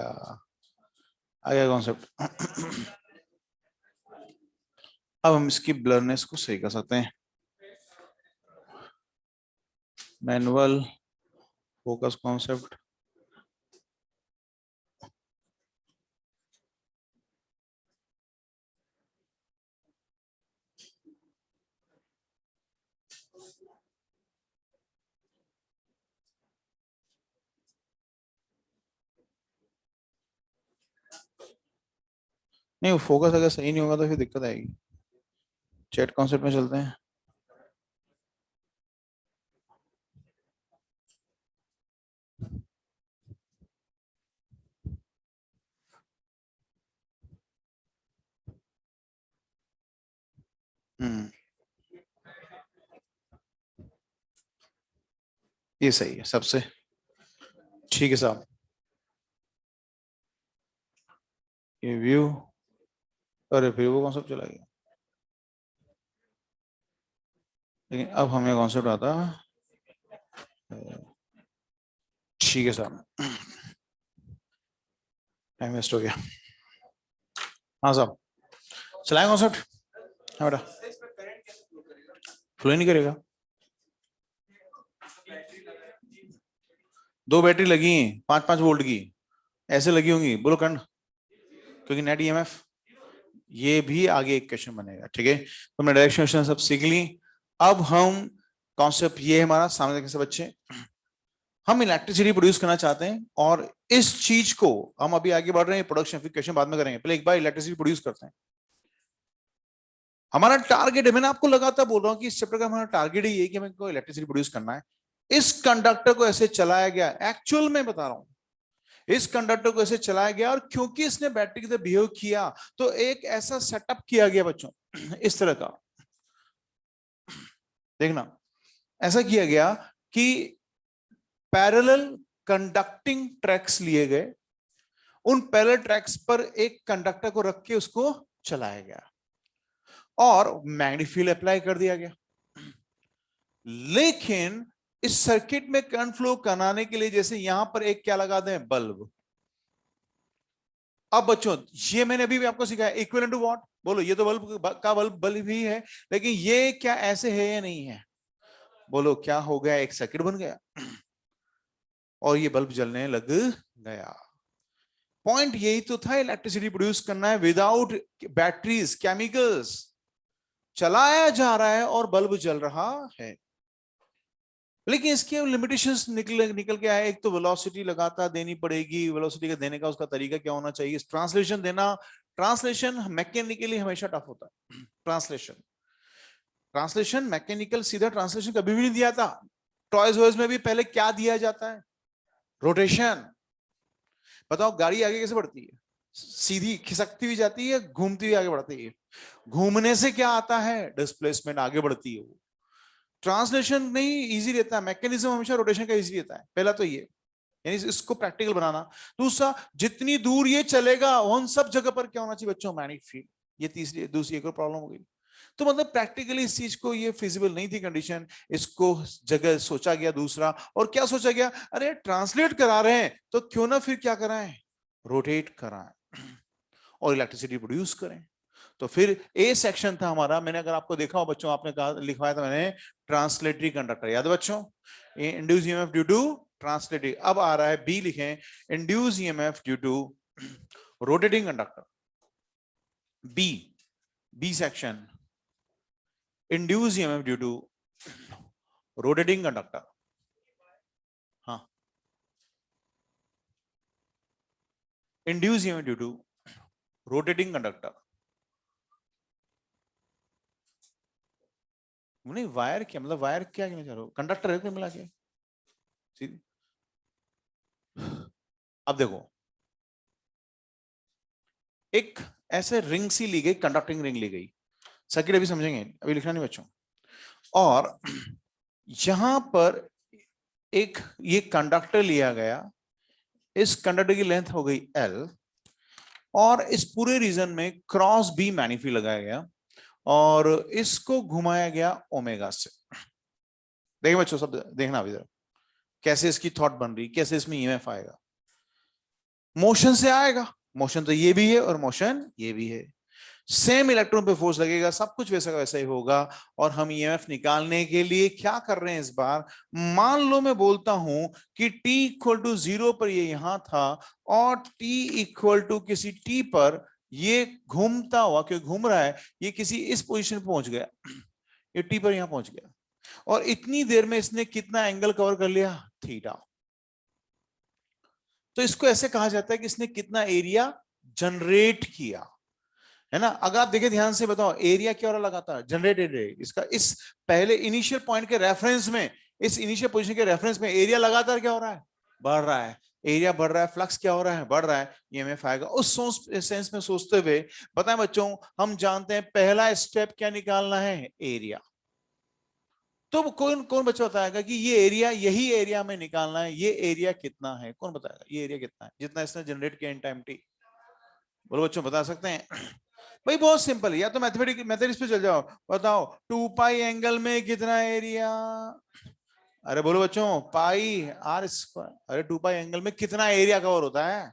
आ गया कॉन्सेप्ट। अब हम इसकी ब्लरनेस को सही कर सकते हैं। Manual focus concept. नहीं, वो फोकस अगर सही नहीं होगा तो फिर दिक्कत आएगी। चैट कॉन्सेप्ट में चलते हैं। ये सही है सबसे। ठीक है साहब, ये व्यू। अरे फिर वो कॉन्सेप्ट चला गया। लेकिन अब हमें कॉन्सेप्ट आता है। ठीक है साहब, टाइम वेस्ट हो गया। हाँ साहब, चलाएं कॉन्सेप्ट। हाँ बेटा, फ्लो ही नहीं करेगा। दो बैटरी लगी हैं 5-5 वोल्ट की, ऐसे लगी होंगी बोलो कंड, क्योंकि नेट ईएमएफ। ये भी आगे एक क्वेश्चन बनेगा। ठीक है, तो हमने डायरेक्शन सब सीख ली। अब हम कॉन्सेप्ट ये है हमारा सामने देखें सब बच्चे, हम इलेक्ट्रिसिटी प्रोड्यूस करना चाहते हैं और इस चीज को हम अभी आगे बढ़ रहे हैं, प्रोडक्शन फिर क्वेश्चन बाद में करेंगे, पहले एक बार इलेक्ट्रिसिटी प्रोड्यूस करते हैं। हमारा टारगेट है, मैंने आपको लगातार बोल रहा हूं कि इस चैप्टर का हमारा टारगेट ही है कि हमें इलेक्ट्रिसिटी प्रोड्यूस करना है। इस कंडक्टर को ऐसे चलाया गया, एक्चुअल में बता रहा हूं, इस कंडक्टर को ऐसे चलाया गया और क्योंकि इसने बैटरी की तरह बिहेव किया तो एक ऐसा सेटअप किया गया बच्चों, इस तरह का। देखना, ऐसा किया गया कि पैरेलल कंडक्टिंग ट्रैक्स लिए गए उन पैरेलल ट्रैक्स पर एक कंडक्टर को रख के उसको चलाया गया और मैग्नेटिक फील्ड अप्लाई कर दिया गया। लेकिन इस सर्किट में करंट फ्लो कराने के लिए जैसे यहां पर एक क्या लगा दें, बल्ब। अब बच्चों ये मैंने अभी भी आपको सिखाया, इक्विवेलेंट टू व्हाट, बोलो ये तो बल्ब का बल्ब ही है, लेकिन ये क्या ऐसे है या नहीं है? बोलो क्या हो गया, एक सर्किट बन गया और ये बल्ब जलने लग गया। पॉइंट यही तो था, इलेक्ट्रिसिटी प्रोड्यूस करना है विदाउट बैटरीज, केमिकल्स, चलाया जा रहा है और बल्ब जल रहा है। लेकिन इसके लिमिटेशंस निकल के आए। एक तो वेलोसिटी लगातार देनी पड़ेगी, वेलोसिटी का देने का उसका तरीका क्या होना चाहिए, ट्रांसलेशन देना, ट्रांसलेशन मैकेनिकली हमेशा टफ होता है। ट्रांसलेशन मैकेनिकल सीधा ट्रांसलेशन कभी भी नहीं दिया था। टॉयज वॉयज में भी पहले क्या दिया जाता है, रोटेशन। बताओ गाड़ी आगे कैसे बढ़ती है, सीधी खिसकती हुई जाती है, घूमती हुई आगे बढ़ती है। घूमने से क्या आता है, डिस्प्लेसमेंट, आगे बढ़ती है वो। ट्रांसलेशन नहीं इजी रहता है, मैकेनिज्म हमेशा रोटेशन का इजी रहता है। पहला तो ये, यानी इसको प्रैक्टिकल बनाना। दूसरा, जितनी दूर ये चलेगा उन सब जगह पर क्या होना चाहिए बच्चों, मैग्नेटिक फील्ड। ये तीसरी दूसरी एक और प्रॉब्लम हो गई। तो मतलब प्रैक्टिकली इस चीज को, ये फिजिबल नहीं थी कंडीशन, इसको जगह सोचा गया दूसरा। और क्या सोचा गया, अरे ट्रांसलेट करा रहे हैं तो क्यों ना फिर क्या कराएं, रोटेट कराएं और इलेक्ट्रिसिटी प्रोड्यूस करें। तो फिर ए सेक्शन था हमारा, मैंने अगर आपको देखा हो बच्चों, आपने कहा लिखवाया था मैंने ट्रांसलेटरी कंडक्टर, याद है बच्चों, induce EMF due to translatory. अब आ रहा है बी, लिखें induce EMF due to rotating conductor. B section, induce EMF due to rotating conductor. हाँ, induce EMF due to rotating conductor. नहीं वायर क्या मतलब, वायर क्या कहना चाह रहे हो, कंडक्टर है क्या मिला के। अब देखो, एक ऐसे रिंग सी ली गई, कंडक्टिंग रिंग ली गई, सर्किट अभी समझेंगे, अभी लिखना नहीं बच्चों। और यहां पर एक ये कंडक्टर लिया गया, इस कंडक्टर की लेंथ हो गई L, और इस पूरे रीजन में क्रॉस बी मैग्नेटिक लगाया गया और इसको घुमाया गया ओमेगा से। देखिए बच्चों, सब देखना अभी जरा कैसे इसकी थॉट बन रही, कैसे इसमें ईएमएफ आएगा। मोशन से आएगा, मोशन तो ये भी है और मोशन ये भी है, सेम इलेक्ट्रॉन पे फोर्स लगेगा, सब कुछ वैसा वैसा ही होगा। और हम ईएमएफ निकालने के लिए क्या कर रहे हैं इस बार, मान लो मैं बोलता हूं कि t इक्वल टू 0 पर ये यहां था और t इक्वल टू किसी t पर ये घूमता हुआ, क्यों घूम रहा है, ये किसी इस पोजीशन पे पहुंच गया, ये t पर यहां पहुंच गया और इतनी देर में इसने कितना एंगल कवर कर लिया, थीटा। तो इसको ऐसे कहा जाता है कि इसने कितना एरिया जनरेट किया, है ना। अगर आप देखें ध्यान से, बताओ एरिया क्या हो रहा लगातार, जनरेटेड है इसका, इस पहले इनिशियल पॉइंट के रेफरेंस में, इस इनिशियल पोजीशन के रेफरेंस में एरिया लगातार क्या हो रहा है, बढ़ रहा है। एरिया बढ़ रहा है, फ्लक्स क्या हो रहा है, बढ़ रहा है, ईएमएफ आएगा। उस सेंस में सोचते हुए बताएं बच्चों, हम जानते हैं पहला स्टेप क्या निकालना है, एरिया। तो कौन कौन बच्चा बताएगा कि ये एरिया, यही एरिया में निकालना है, ये एरिया कितना है, कौन बताएगा ये एरिया कितना है जितना इसने जनरेट किया इन टाइम टी, बोलो बच्चों बता सकते हैं। भाई बहुत सिंपल है, या तो मैथमेटिक्स पे चल जाओ, बताओ 2 पाई एंगल में कितना एरिया, अरे बोलो बच्चों, पाई आर स्क्वायर, अरे 2 पाई एंगल में कितना एरिया कवर होता है,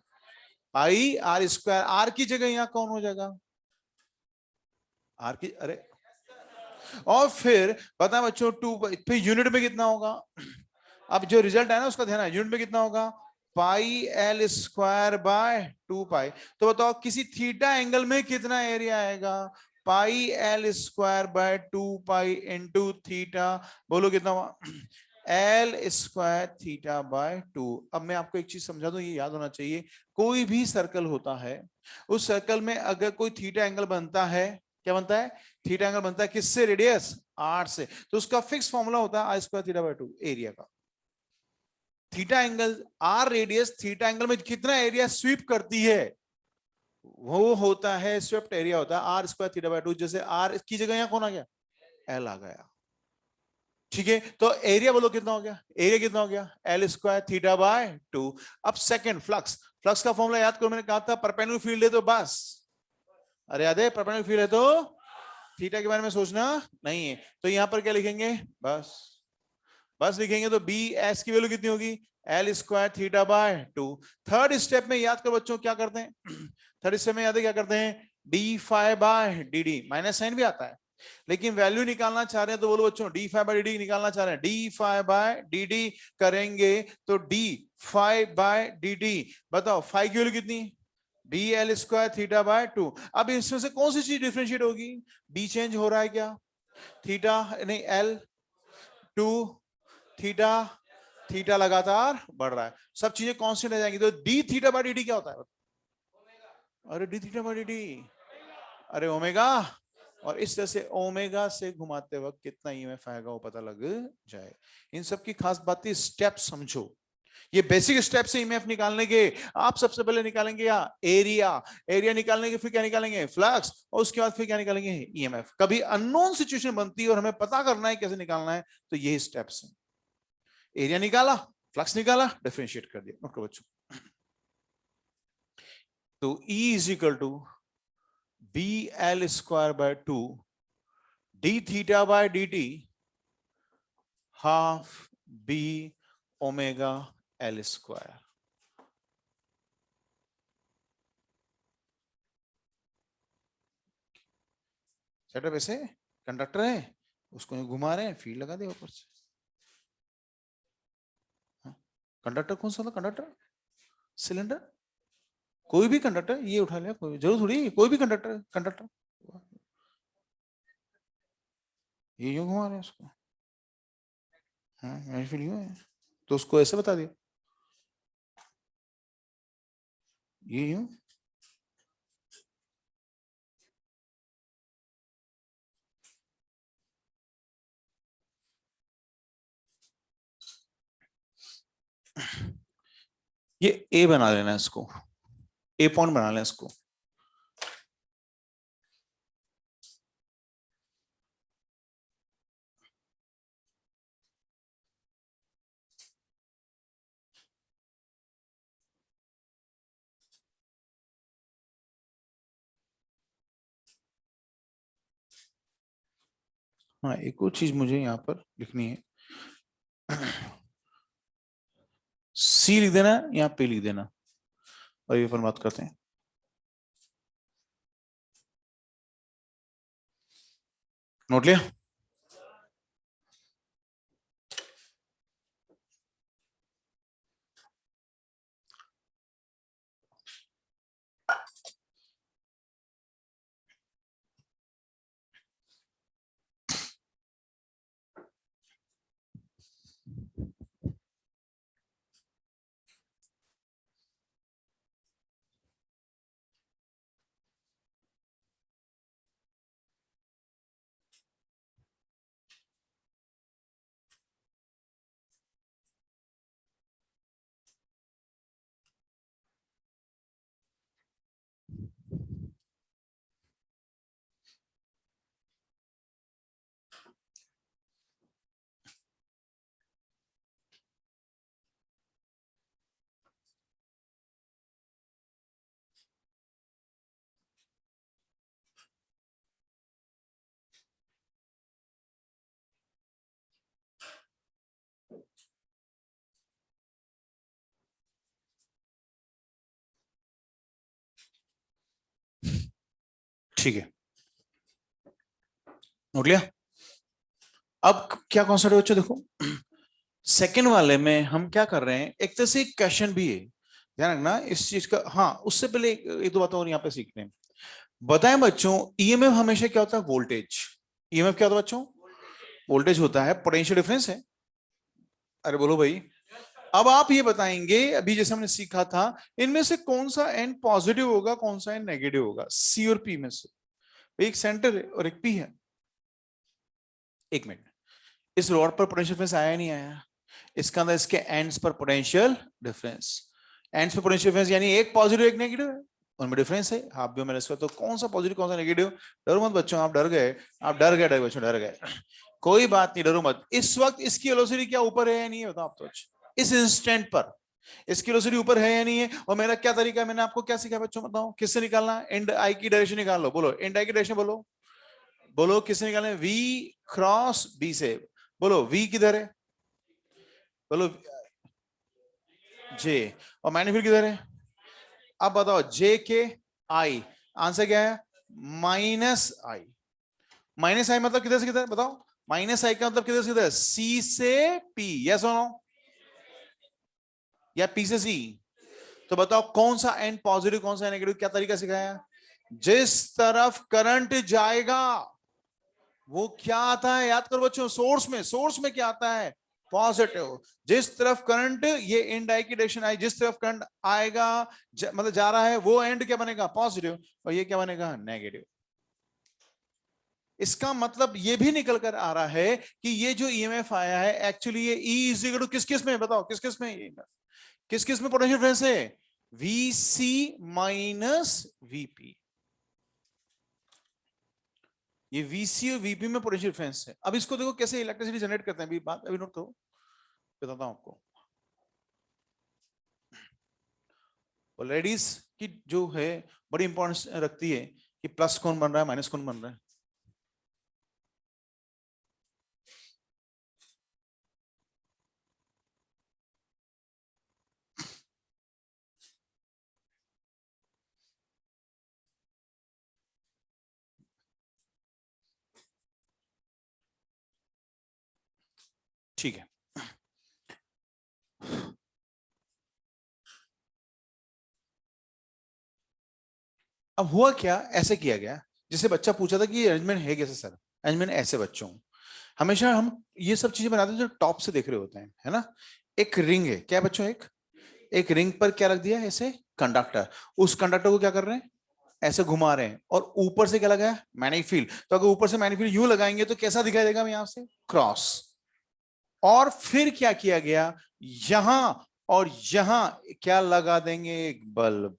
पाई आर स्क्वायर, आर की जगह यहां कौन हो जाएगा, आर की, अरे और फिर बता बच्चों 2 फिर यूनिट में कितना होगा, अब जो रिजल्ट है ना उसका ध्यान है, यूनिट में कितना होगा, पाई एल स्क्वायर बाय 2 पाई। तो बताओ किसी थीटा एंगल में कितना एरिया आएगा, pi L square by 2 pi into theta, बोलो कितना हुआ, एल स्क्वायर थीटा बाय 2। अब मैं आपको एक चीज समझा दूं, ये याद होना चाहिए, कोई भी सर्कल होता है, उस सर्कल में अगर कोई थीटा एंगल बनता है, क्या बनता है, थीटा एंगल बनता है किससे, रेडियस आर से, तो उसका फिक्स फॉर्मूला होता है I square theta by 2 area का। Theta angle, R radius theta angle में कितना एरिया स्वीप करती है, वो होता है स्वेप्ट एरिया, होता है आर स्क्वायर थीटा बाय 2। जैसे आर की जगह यहां कौन आ गया, एल आ गया, ठीक है। तो एरिया बोलो कितना हो गया, एरिया कितना हो गया, एल स्क्वायर थीटा बाय 2। अब सेकंड फ्लक्स, फ्लक्स का फॉर्मूला याद करो, मैंने कहा था परपेंडिकुलर फील्ड है तो बस, अरे याद है परपेंडिकुलर फील्ड है तो थीटा के बारे में सोचना नहीं है। तो यहां पर क्या लिखेंगे, बस लिखेंगे तो बी एस की वैल्यू कितनी होगी, L square theta by 2। Third step में याद करो बच्चों क्या करते हैं, थर्ड स्टेप में याद है क्या करते हैं, d phi by d d, minus sign भी आता है लेकिन वैल्यू निकालना चाह रहे हैं तो बोलो बच्चों d phi by d d निकालना चाह रहे हैं, d phi by d d करेंगे तो d phi by d d, बताओ फाई की वैल्यू कितनी, B L square theta by 2। अब इसमें से कौन सी चीज डिफरेंशिएट होगी, बी चेंज हो रहा है क्या, थीटा नहीं एल 2 थीटा, थीटा लगातार बढ़ रहा है, सब चीजें कांस्टेंट रह जाएंगी तो D theta by d D क्या होता है, अरे D theta by d D, अरे ओमेगा, और इस तरह से ओमेगा से घुमाते वक्त कितना ईएमएफ आएगा वो पता लग जाए। इन सब की खास बात स्टेप समझो, ये बेसिक स्टेप से ईएमएफ निकालने के आप सबसे पहले निकालेंगे या एरिया, एरिया निकालने के फिर क्या निकालेंगे फ्लक्स, और उसके बाद फिर क्या निकालेंगे ईएमएफ। कभी अननोन सिचुएशन बनती है और हमें पता करना है कैसे निकालना है, तो यही स्टेप्स हैं, एरिया निकाला फ्लक्स निकाला डिफरेंशिएट कर दिया, नोट करो बच्चों। तो E is equal to B L square by 2 d theta by d t half B omega L square. Setup ऐसे कंडक्टर है उसको घुमा रहे हैं, फील्ड लगा दे ऊपर से। कंडक्टर कौन सा था, कंडक्टर सिलेंडर, कोई भी कंडक्टर, ये उठा लिया कोई जरूर थोड़ी, कोई भी कंडक्टर, कंडक्टर ये यूं घुमा रहे हैं उसको, हाँ फिर यूं है तो उसको ऐसे बता दिया, ये यूं, ये ए बना लेना इसको, ए पॉइंट बना लेना इसको। हाँ एक और चीज मुझे यहाँ पर लिखनी है, सी लिख देना यहाँ पे लिख देना, और ये पर बात करते हैं। नोट लिया, ठीक है नोट लिया। अब क्या कॉन्सेप्ट है बच्चों, देखो सेकंड वाले में हम क्या कर रहे हैं, एक तरह से क्वेश्चन भी है, ध्यान रखना इस चीज का। हाँ उससे पहले एक दो बातें और यहाँ पे सीखते हैं। बताएं बच्चों ईएमएफ हमेशा क्या होता है, वोल्टेज, ईएमएफ क्या होता है बच्चों, वोल्टेज होता है, पोटेंशियल डिफरेंस है, अरे बोलो भाई। अब आप ये बताएंगे अभी जैसे हमने सीखा था, इनमें से कौन सा एन पॉजिटिव होगा कौन सा एन नेगेटिव होगा, सी और पी में से। एक सेंटर है और एक पी है। एक मिनट, इस रॉड पर पोटेंशियल डिफरेंस आया नहीं आया, इसका अंदर इसके एंड्स पर पोटेंशियल डिफरेंस, एंड्स पर पोटेंशियल डिफरेंस यानी एक पॉजिटिव एक नेगेटिव है, उनमें डिफरेंस है हाफ भी मैंने, तो कौन सा पॉजिटिव कौन सा नेगेटिव। डरो मत बच्चों, आप डर गए, आप डर गए बच्चों, डर गए, कोई बात नहीं, डरो मत। इस वक्त इसकी वेलोसिटी क्या ऊपर है या नहीं है बताओ आप तो, इस इंस्टेंट पर इसकी वेलोसिटी ऊपर है या नहीं है? और मेरा क्या तरीका है, मैंने आपको क्या सिखाया बच्चों बताओ, किससे निकालना? एंड आई की डायरेक्शन निकाल लो। बोलो एंड आई की डायरेक्शन, बोलो बोलो किससे निकालना है? वी क्रॉस बी से। बोलो वी किधर है? बोलो जे। और मैग्नीफायर किधर है? अब बताओ जे के आई, आंसर क्या है? माइनस आई। माइनस आई मतलब किधर से किधर बताओ? माइनस आई का मतलब किधर से किधर? सी से पी, यस और नो? या पी से सी? तो बताओ कौन सा एंड पॉजिटिव कौन सा नेगेटिव, क्या तरीका सिखाया? जिस तरफ करंट जाएगा वो क्या आता है, याद करो बच्चों, सोर्स में, सोर्स में क्या आता है? पॉजिटिव। जिस तरफ करंट, ये एंड आई की डायरेक्शन आई, जिस तरफ करंट आएगा मतलब जा रहा है, वो एंड क्या बनेगा? पॉजिटिव। और ये क्या बनेगा? नेगेटिव। इसका मतलब ये भी निकल कर आ रहा है कि ये जो ईएमएफ आया है एक्चुअली ये ई इज इक्वल टू किस किस में बताओ, किस किस में? किस किस में पोटेंशियल डिफरेंस है? VC minus VP. ये वीसी और वीपी में पोटेंशियल डिफरेंस है। अब इसको देखो कैसे इलेक्ट्रिसिटी जनरेट करते हैं, अभी बात अभी नोट करो, बताता हूं आपको। पोलैरिटीज की जो है बड़ी इंपॉर्टेंस रखती है कि प्लस कौन बन रहा है, माइनस कौन बन रहा है। ठीक है, अब हुआ क्या, ऐसे किया गया जिससे बच्चा पूछा था कि अरेंजमेंट है कैसे सर? अरेंजमेंट ऐसे बच्चों, हमेशा हम ये सब चीजें बनाते हैं जो टॉप से देख रहे होते हैं, है ना? एक रिंग है क्या बच्चों, एक एक रिंग पर क्या रख दिया ऐसे? कंडक्टर। उस कंडक्टर को क्या कर रहे हैं? ऐसे घुमा रहे हैं। और ऊपर से क्या लगाया? मैग्नीफील्ड। तो अगर ऊपर से मैग्नीफील्ड यूं लगाएंगे तो कैसा दिखाई देगा यहां से? क्रॉस। और फिर क्या किया गया, यहां और यहां क्या लगा देंगे? एक बल्ब।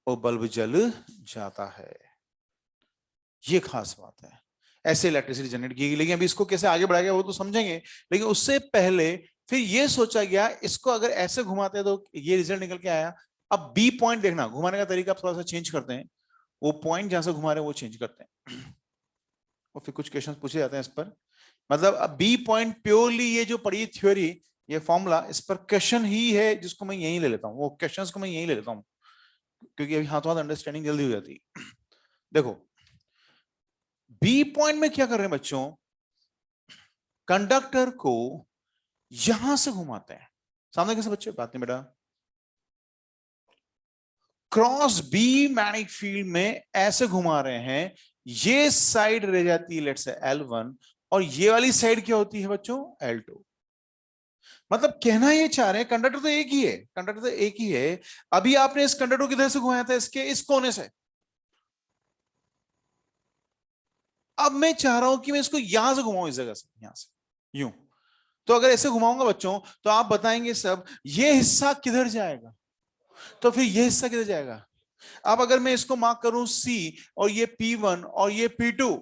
वो बल्ब जल जाता है। ये खास बात है। ऐसे इलेक्ट्रिसिटी जनरेट की गई। लेकिन अभी इसको कैसे आगे बढ़ाया गया वो तो समझेंगे, लेकिन उससे पहले फिर ये सोचा गया इसको अगर ऐसे घुमाते हैं तो ये रिजल्ट निकल के आया। अब बी पॉइंट देखना, घुमाने का तरीका थोड़ा सा चेंज करते हैं। वो पॉइंट जहां से घुमा रहे हैं वो चेंज करते हैं और फिर कुछ क्वेश्चन पूछे जाते हैं इस पर। मतलब अब बी पॉइंट प्योरली ये जो पढ़ी थ्योरी, ये फॉर्मूला, इस पर क्वेश्चन ही है जिसको मैं यहीं ले लेता हूँ, वो क्वेश्चंस को मैं यहीं ले लेता हूँ क्योंकि अभी हाथों हाथ अंडरस्टैंडिंग जल्दी हो जाती है। देखो बी पॉइंट में क्या कर रहे हैं बच्चों, कंडक्टर को यहां से घुमाते हैं। सामने कैसे बच्चे, बात नहीं बेटा, क्रॉस बी मैग्नेटिक फील्ड में ऐसे घुमा रहे हैं। ये साइड रह जाती है लेट्स से L1 और ये वाली साइड क्या होती है बच्चों? L2। मतलब कहना ये चाह रहे हैं कंडक्टर तो एक ही है, कंडक्टर तो एक ही है। अभी आपने इस कंडक्टर को किधर से घुमाया था? इसके इस कोने से। अब मैं चाह रहा हूं कि मैं इसको यहां से घुमाऊं, इस जगह से, यहां से यूं। तो अगर ऐसे घुमाऊंगा बच्चों तो आप बताएंगे सब ये हिस्सा किधर जाएगा? तो फिर ये हिस्सा किधर जाएगा? अब अगर मैं इसको मार्क करूं C और ये P1 और ये P2,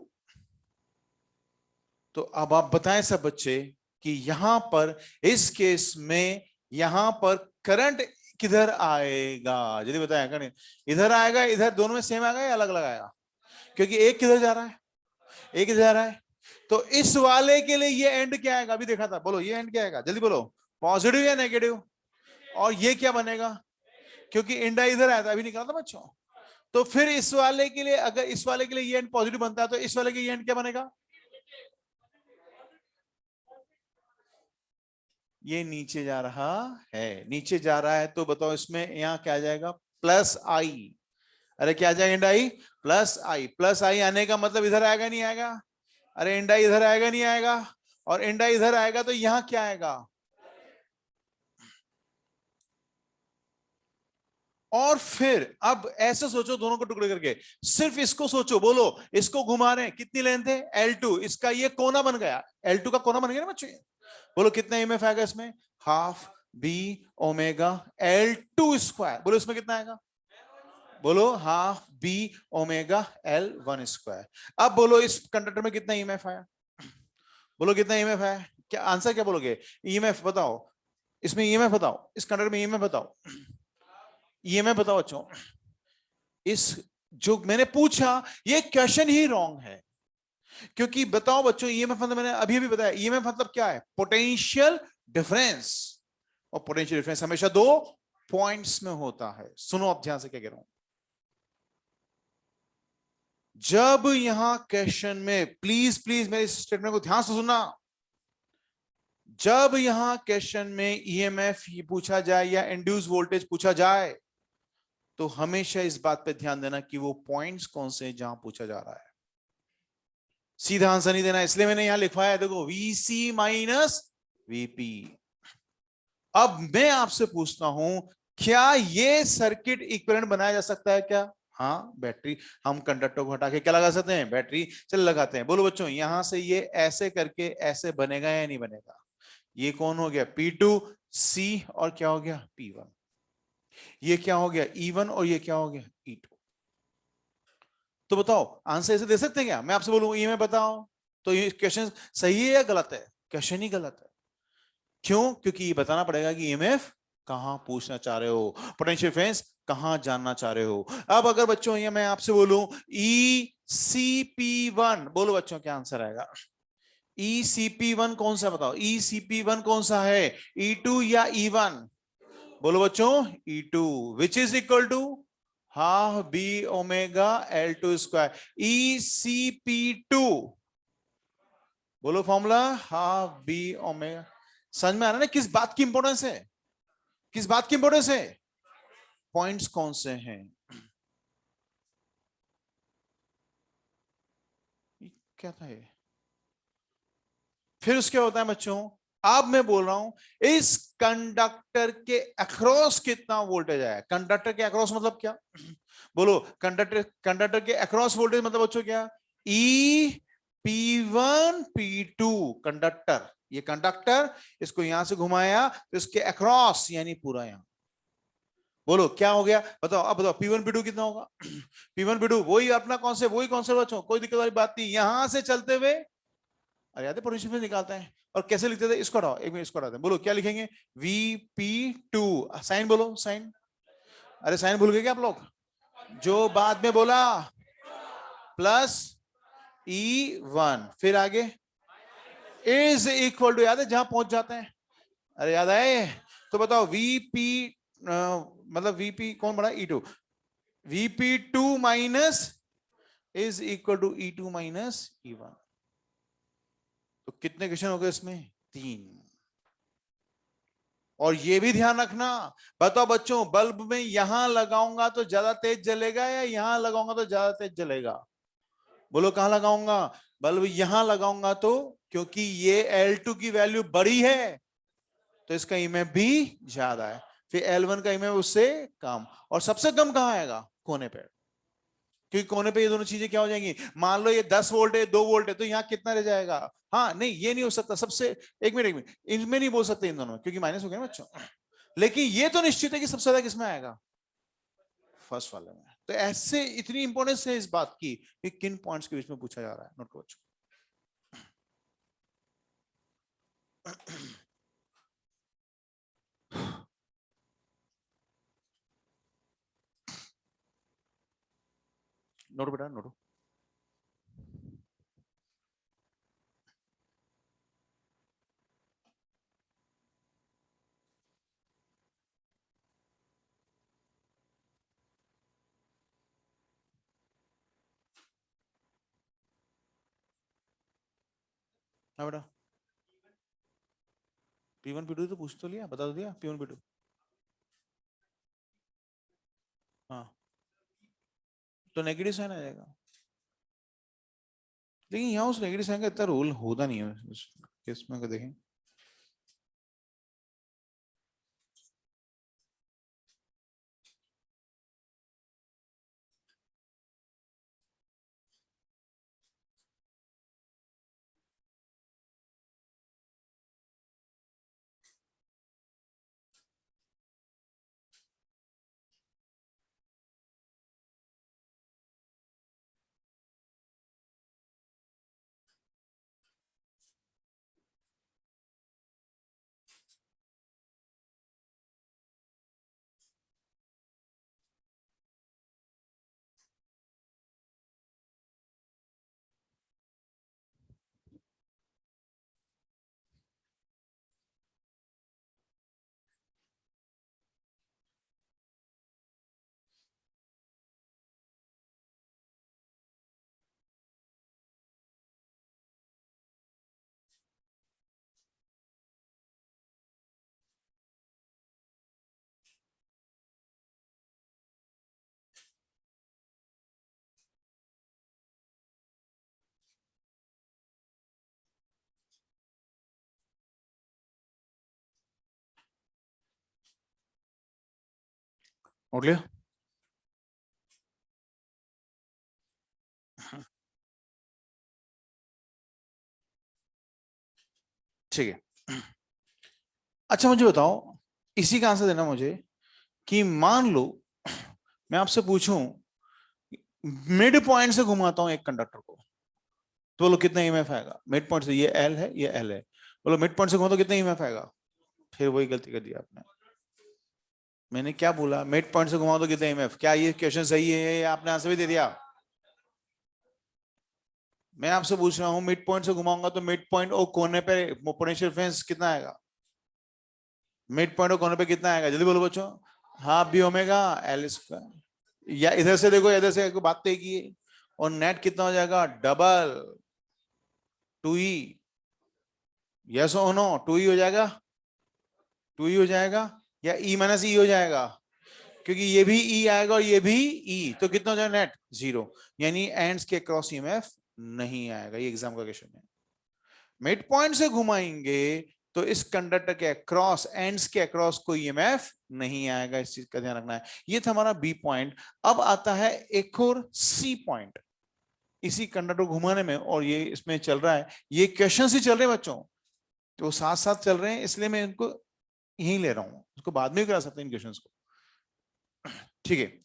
तो अब आप बताएं सब बच्चे कि यहां पर इस केस में यहां पर करंट किधर आएगा? यदि बताया करंट इधर आएगा, इधर दोनों में सेम आएगा या अलग अलग आएगा? क्योंकि एक किधर जा रहा है, एक किधर जा रहा है। तो इस वाले के लिए ये एंड क्या आएगा? अभी देखा था, बोलो ये एंड क्या आएगा, जल्दी बोलो, पॉजिटिव या नेगेटिव? और ये क्या बनेगा? क्योंकि इंडा इधर आया था, अभी निकला था बच्चों। तो फिर इस वाले के लिए, अगर इस वाले के लिए ये एंड पॉजिटिव बनता है तो इस वाले के ये एंड क्या बनेगा? ये नीचे जा रहा है, नीचे जा रहा है तो बताओ इसमें यहां क्या आ जाएगा? Plus i. अरे क्या आ जाएगा? And i plus i. Plus i आने का मतलब इधर आएगा नहीं आएगा? अरे एंड आई इधर आएगा नहीं आएगा? और एंड आई इधर आएगा तो यहां क्या आएगा? और फिर अब ऐसे सोचो दोनों को टुकड़े करके, सिर्फ इसको सोचो, बोलो इसको घुमा रहे हैं, कितनी लेंथ है? L2। इसका ये कोना बन गया, L2 का कोना बन गया ना बच्चे। बोलो कितना ईएमएफ आएगा इसमें? Half B omega L2 square. बोलो इसमें कितना आएगा? बोलो half B omega L1 square. अब बोलो इस कंडक्टर में कितना ईएमएफ आया? बोलो कितना ईएमएफ आया? क्या आंसर क्या बोलोगे? ईएमएफ बताओ। इसमें ईएमएफ बताओ, इस कंडक्टर में ईएमएफ बताओ, ईएमएफ बताओ बच्चों। इस जो मैंने पूछा ये क्वेश्चन ही रॉन्ग है, क्योंकि बताओ बच्चों ईएमएफ मतलब मैंने अभी अभी बताया, ईएमएफ मतलब क्या है? पोटेंशियल डिफरेंस, और पोटेंशियल डिफरेंस हमेशा दो पॉइंट्स में होता है। सुनो अब ध्यान से क्या कह रहा हूं। जब यहां क्वेश्चन में, प्लीज प्लीज मेरे इस स्टेटमेंट को ध्यान से सुनना, जब यहां क्वेश्चन में ईएमएफ पूछा जाए या इंड्यूस वोल्टेज पूछा जाए, तो हमेशा इस बात पे ध्यान देना कि वो पॉइंट्स कौन से हैं जहां पूछा जा रहा है। सीधा आंसर नहीं देना, इसलिए मैंने यहां लिखवाया है, देखो वीसी माइनस वीपी। अब मैं आपसे पूछता हूं, क्या ये सर्किट इक्विवेलेंट बनाया जा सकता है क्या? हाँ, बैटरी, हम कंडक्टर को हटा के क्या लगा सकते हैं? बैटरी। चल लगाते हैं। बोलो बच्चों, यहां से ये ऐसे करके ऐसे बनेगा या नहीं बनेगा? ये कौन हो गया? P2 C, और क्या हो गया? P1। ये क्या हो गया? E1, और ये क्या हो गया? E2। तो बताओ आंसर ऐसे दे सकते हैं क्या? मैं आपसे बोलूं ई में बताओ, तो ये क्वेश्चन सही है या गलत है? क्वेश्चन ही गलत है। क्यों? क्योंकि ये बताना पड़ेगा कि ईएमएफ कहां पूछना चाह रहे हो, पोटेंशियल डिफरेंस कहां जानना चाह रहे हो। अब अगर बच्चों ये मैं आपसे बोलूं ECP1, बोलो बच्चों क्या आंसर आएगा? ECP1 कौन सा बताओ? ECP1 कौन सा है? E2 या E1? बोलो बच्चों E2, which is equal to half B omega L2 square. ECP2, बोलो फॉर्मूला हाफ बी ओमेगा। समझ में आ रहा है ना किस बात की इंपॉर्टेंस है? किस बात की इंपॉर्टेंस है? पॉइंट्स कौन से हैं? क्या था ये? फिर उसके होता है बच्चों, अब मैं बोल रहा हूं इस कंडक्टर के अक्रॉस कितना वोल्टेज है? कंडक्टर के अक्रॉस मतलब क्या? बोलो, कंडक्टर के अक्रॉस वोल्टेज मतलब बच्चों क्या? P1 P2 कंडक्टर, ये कंडक्टर, इसको यहां से घुमाया तो इसके अक्रॉस यानी पूरा यहां। बोलो क्या हो गया? बताओ, अब बताओ P1 P2 कितना होगा? P1 P2 वही अपना कॉन्सेप्ट, वही कॉन्सेप्ट बच्चों, कोई दिक्कत वाली बात नहीं। यहां से चलते हुए, अरे याद है पोटेंशियल निकालते हैं, और कैसे लिखते थे? इसको हटाओ, एक मिनट इसको हटाते हैं। बोलो क्या लिखेंगे? VP2, साइन बोलो, साइन। अरे साइन भूल गए क्या आप लोग? जो बाद में बोला, प्लस E1, फिर आगे इज इक्वल टू, याद है जहां पहुंच जाते हैं? अरे याद आए? तो बताओ VP, मतलब VP कौन बड़ा? E2। VP2 minus is equal to E2 minus E1। तो कितने क्वेश्चन हो गए इसमें? 3। और ये भी ध्यान रखना, बताओ बच्चों, बल्ब में यहां लगाऊंगा तो ज्यादा तेज जलेगा या यहां लगाऊंगा तो ज्यादा तेज जलेगा? बोलो कहां लगाऊंगा? बल्ब यहां लगाऊंगा तो, क्योंकि ये L2 की वैल्यू बड़ी है तो इसका ईएमएफ भी ज्यादा है, फिर L1 का ईएमएफ उससे कम, और सबसे कम कहां आएगा? कोने पे। क्योंकि कोने पे ये दोनों चीजें क्या हो जाएंगी? मान लो ये 10 वोल्ट है, 2 वोल्ट है, तो यहाँ कितना रह जाएगा? हाँ नहीं, ये नहीं हो सकता सबसे, एक मिनट एक मिनट, इनमें नहीं बोल सकते इन दोनों में, क्योंकि माइनस हो गया ना बच्चों। लेकिन ये तो निश्चित है कि सबसे ज्यादा किसमें आएगा? फर्स्ट वाले में। तो ऐसे इतनी इंपॉर्टेंस है इस बात की कि किन पॉइंट्स के बीच में पूछा जा रहा है। नोट करो बच्चों। नोट बेटा नोट। हाँ बेटा, P1 P2 तो पूछ तो लिया, बता तो दिया P1 P2। हाँ, तो नेगेटिव साइन आ जाएगा। लेकिन यहाँ उस नेगेटिव साइन का इतना रोल होता नहीं है उस केस में, अगर देखें। उठ लिया? ठीक है। अच्छा मुझे बताओ, इसी का आंसर देना मुझे, कि मान लो मैं आपसे पूछूं, मिड पॉइंट से घुमाता हूं एक कंडक्टर को, तो बोलो कितना ईएमएफ आएगा? मिड पॉइंट से, ये एल है ये एल है, बोलो मिड पॉइंट से घुमा तो कितना ईएमएफ आएगा? फिर वही गलती कर दी आपने। मैंने क्या बोला? मिड पॉइंट से घुमाओ तो कितना ईएमएफ? क्या ये क्वेश्चन सही है या आपने आंसर भी दे दिया? मैं आपसे पूछ रहा हूं, मिड पॉइंट से घुमाऊंगा तो मिड पॉइंट और कोने पे पोटेंशियल डिफरेंस कितना आएगा? मिड पॉइंट और कोने पे कितना आएगा? जल्दी बोलो बच्चों। Half B omega L square. या इधर से देखो, इधर से बात तय की है। और नेट कितना हो जाएगा? Double 2e। यस और नो? 2e हो जाएगा? 2e हो जाएगा या e माइनस ई हो जाएगा? क्योंकि ये भी e आएगा और ये भी e, तो कितना हो जाएगा नेट? 0। यानी एंड्स के क्रॉस ईएमएफ नहीं आएगा। ये एग्जाम का क्वेश्चन है। मिड पॉइंट से घुमाएंगे तो इस कंडक्टर के अक्रॉस, एंड्स के अक्रॉस कोई ईएमएफ नहीं आएगा। इस चीज का ध्यान रखना है। ये था हमारा बी पॉइंट। अब आता है एक और सी पॉइंट इसी कंडक्टर को घुमाने में, और ये इसमें चल रहा है, ये क्वेश्चन ही चल रहे हैं बच्चों, तो साथ साथ चल रहे हैं, इसलिए मैं इनको यहीं ले रहा हूं, उसको बाद में भी करा सकते हैं इन क्वेश्चंस को। ठीक है,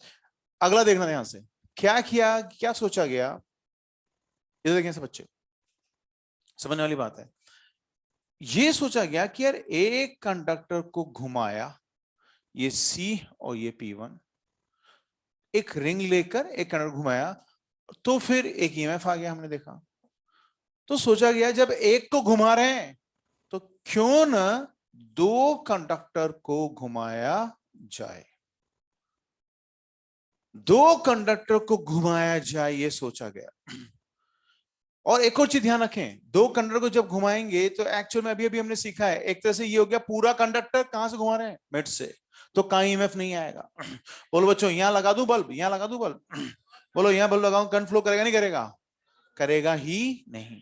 अगला देखना ध्यान से। क्या किया, क्या सोचा गया, ये देखें सब बच्चे, समझने वाली बात है। ये सोचा गया कि यार एक कंडक्टर को घुमाया, ये C और ये P1, एक रिंग लेकर एक कंडक्टर घुमाया, तो फिर एक ईएमएफ आ गया, हमने देखा। तो सोचा गया जब एक को घुमा रहे हैं तो क्यों न दो कंडक्टर को घुमाया जाए, दो कंडक्टर को घुमाया जाए, ये सोचा गया। और एक और चीज ध्यान रखें, दो कंडक्टर को जब घुमाएंगे तो एक्चुअल में अभी अभी हमने सीखा है, एक तरह से ये हो गया पूरा कंडक्टर कहां से घुमा रहे हैं? मिड से, तो कहीं ईएमएफ नहीं आएगा। बोलो बच्चों, यहां लगा दूं बल्ब, यहां लगा दूं बल्ब, बोलो यहां बल्ब लगाऊं, करंट फ्लो करेगा नहीं करेगा? करेगा ही नहीं।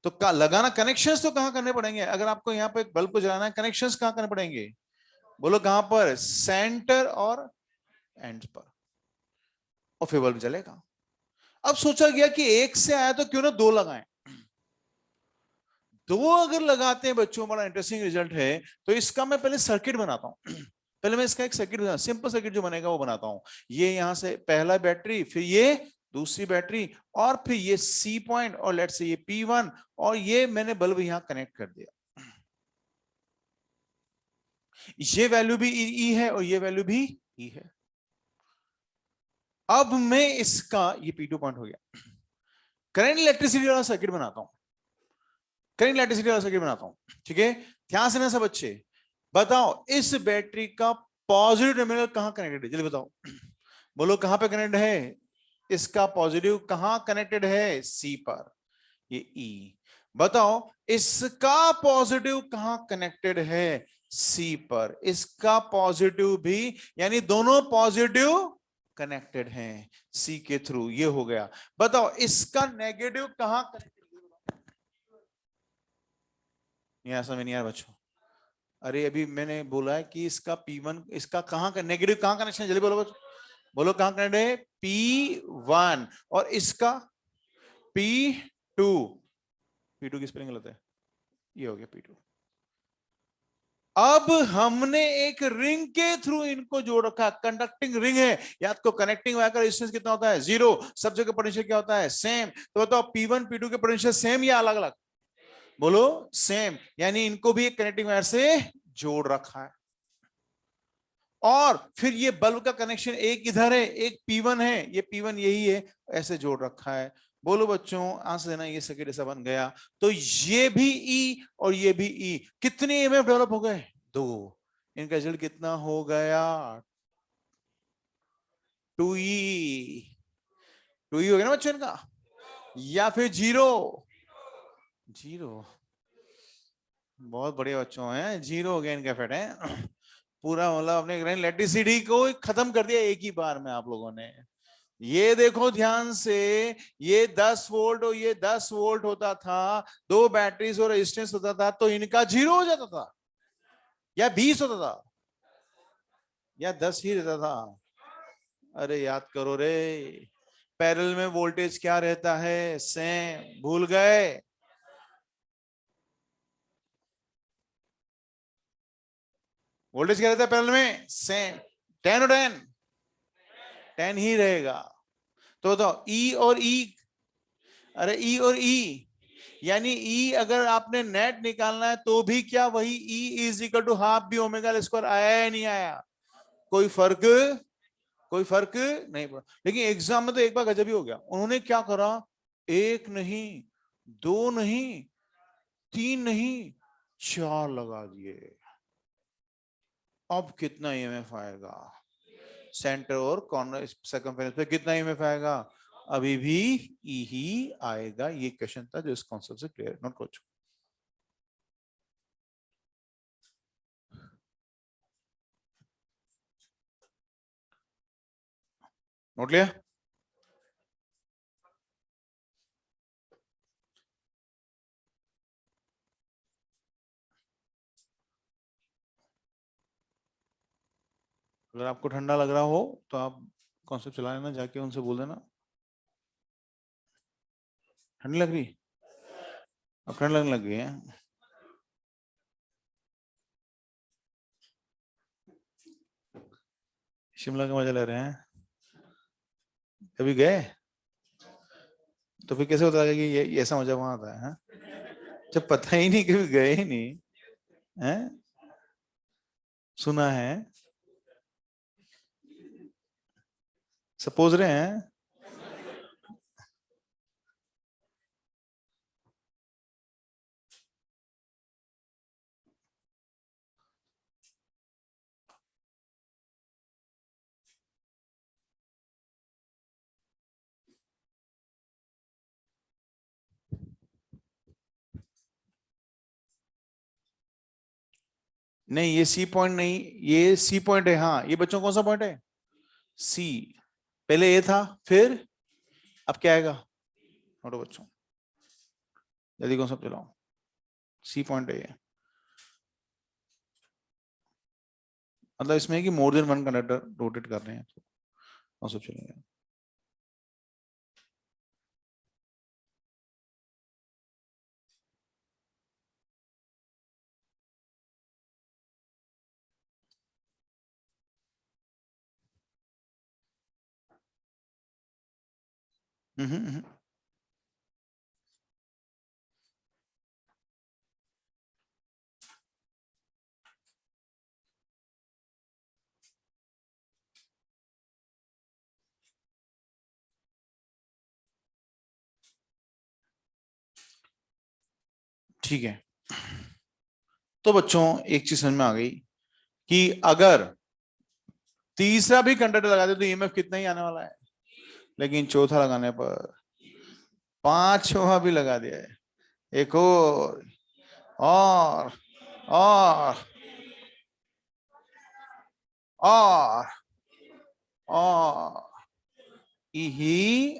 तो लगाना, कनेक्शंस तो कहां करने पड़ेंगे? अगर आपको यहाँ पे एक बल्ब को जलाना है, कनेक्शंस कहां करने पड़ेंगे? बोलो कहां पर? सेंटर और एंड पर, और फिर बल्ब जलेगा। अब सोचा गया कि एक से आया तो क्यों ना दो लगाएं। दो अगर लगाते हैं बच्चों, बड़ा इंटरेस्टिंग रिजल्ट है। तो इसका मैं पहले सर्किट बनाता हूं। पहले मैं इसका एक सर्किट, सिंपल सर्किट जो बनेगा वो बनाता हूं। ये यहां से पहला बैटरी, फिर ये दूसरी बैटरी, और फिर ये सी पॉइंट, और लेट्स से ये P1, और ये मैंने बल्ब यहां कनेक्ट कर दिया। ये वैल्यू भी ई है और ये वैल्यू भी ई है। अब मैं इसका, ये P2 पॉइंट हो गया, करंट इलेक्ट्रिसिटी वाला सर्किट बनाता हूं। करंट इलेक्ट्रिसिटी वाला सर्किट बनाता हूं, ठीक है? ध्यान से ना सब बच्चे, बताओ इस बैटरी का पॉजिटिव टर्मिनल कहां कनेक्टेड है? जल्दी बताओ, बोलो कहां पे कनेक्ट है? इसका पॉजिटिव कहां कनेक्टेड है? सी पर, ये ई। बताओ इसका पॉजिटिव कहां कनेक्टेड है? सी पर। इसका पॉजिटिव भी, यानी दोनों पॉजिटिव कनेक्टेड हैं सी के थ्रू, ये हो गया। बताओ इसका नेगेटिव कहां कनेक्टेड? यहां समझ नहीं आ रहा बच्चों? अरे अभी मैंने बोला है कि इसका P1, इसका कहां का नेगेटिव, कहां कनेक्शन है? जल्दी बोलो बच्चों, बोलो कहां कनेक्ट है? P1। और इसका P2। P2 की स्पेलिंग गलत है, ये हो गया P2। अब हमने एक रिंग के थ्रू इनको जोड़ रखा, कंडक्टिंग रिंग है। याद को, कनेक्टिंग वायर का रेजिस्टेंस कितना होता है? 0। सब जगह पोटेंशियल क्या होता है? सेम। तो बताओ P1 P2 के पोटेंशियल सेम या अलग अलग? बोलो सेम। यानी इनको भी एक कनेक्टिंग वायर से जोड़ रखा है। और फिर ये बल्ब का कनेक्शन एक इधर है, एक P1 है, ये P1 यही है, ऐसे जोड़ रखा है। बोलो बच्चों आंसर देना, ये सर्किट ऐसा बन गया। तो ये भी E और ये भी E, कितने ईएमएफ डेवलप हो गए? 2। इनका रिजल्ट कितना हो गया? 2E। 2E हो गया ना बच्चों इनका, या फिर 0? 0। बहुत बढ़िया बच्चों हैं, 0 हो गया इनका फेट है। पूरा मतलब अपने इलेक्ट्रिसिटी को खत्म कर दिया एक ही बार में आप लोगों ने। ये देखो ध्यान से, ये 10 वोल्ट और ये 10 वोल्ट होता था, दो बैटरीज और रेजिस्टेंस होता था, तो इनका 0 हो जाता था या 20 होता था? या 10 ही रहता था? अरे याद करो रे, पैरेलल में वोल्टेज क्या रहता है? सेम। भूल गए? वोल्टेज क्या रहता है पैरेलल में? सेम। 10 और 10, 10 ही रहेगा। तो बताओ ई और ई, अरे ई और ई, यानी ई अगर आपने नेट निकालना है तो भी क्या वही E is equal to half B omega square आया या नहीं आया? कोई फर्क, कोई फर्क नहीं पड़ा। लेकिन एग्जाम में तो एक बार गजब ही हो गया, उन्होंने क्या करा, एक नहीं, दो नहीं, तीन नहीं, चार लगा दिए। अब कितना ईएमएफ आएगा सेंटर और कॉर्नर सर्कमफेरेंस पे? कितना ईएमएफ आएगा? अभी भी ई ही आएगा। ये क्वेश्चन था जो इस कॉन्सेप्ट से क्लियर, नोट करो। नोट लिया? अगर आपको ठंडा लग रहा हो तो आप कॉन्सेप्ट चला लेना, जाके उनसे बोल देना। ठंडी लग रही? अब ठंड लगने लग गई है। शिमला का मजा ले रहे हैं? कभी गए? तो फिर कैसे बताया कि ये ऐसा मजा वहां आता है, हाँ? जब पता ही नहीं, कभी गए ही नहीं है। सुना है, सपोज रहे हैं। नहीं, ये सी पॉइंट नहीं, ये सी पॉइंट है। हाँ, ये बच्चों कौन सा पॉइंट है? सी। पहले ए था, फिर अब क्या आएगा? नोटो बच्चों, जल्दी कौन सा चलाओ। सी पॉइंट है ये। मतलब इसमें है कि more than one conductor rotate कर रहे हैं, तो कौन सा चलेगा? हम्म। ठीक है, तो बच्चों एक चीज समझ में आ गई कि अगर तीसरा भी कंडक्टर लगा दे तो ईएमएफ कितना ही आने वाला है। लेकिन चौथा लगाने पर पांचवा भी लगा दिया है, एक और और और और ही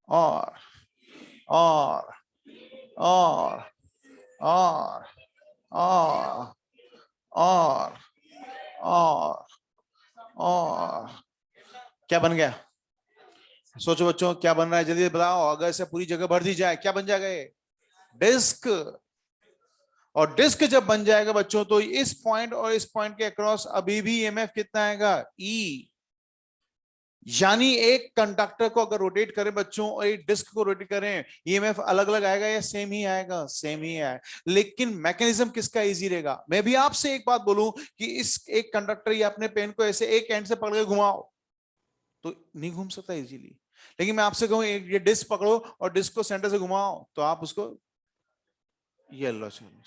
और और और और और और और और क्या बन गया? सोचो बच्चों, क्या बन रहा है? जल्दी बताओ। अगर इसे पूरी जगह भर दी जाए क्या बन जाएगा? ये डिस्क। और डिस्क जब बन जाएगा बच्चों, तो इस पॉइंट और इस पॉइंट के अक्रॉस अभी भी ईएमएफ कितना आएगा? ई। यानी एक कंडक्टर को अगर रोटेट करें बच्चों और एक डिस्क को रोटेट करें, ईएमएफ अलग अलग आएगा या सेम ही आएगा? सेम ही आएगा। लेकिन मैकेनिज्म किसका इजी रहेगा? मैं भी आपसे एक बात बोलूं कि इस एक कंडक्टर या अपने पेन को ऐसे एक एंड से पकड़ के घुमाओ तो नहीं घूम सकता इजीली। लेकिन मैं आपसे कहूं ये डिस्क पकड़ो और डिस्क को सेंटर से घुमाओ तो आप उसको, ये लो चलो।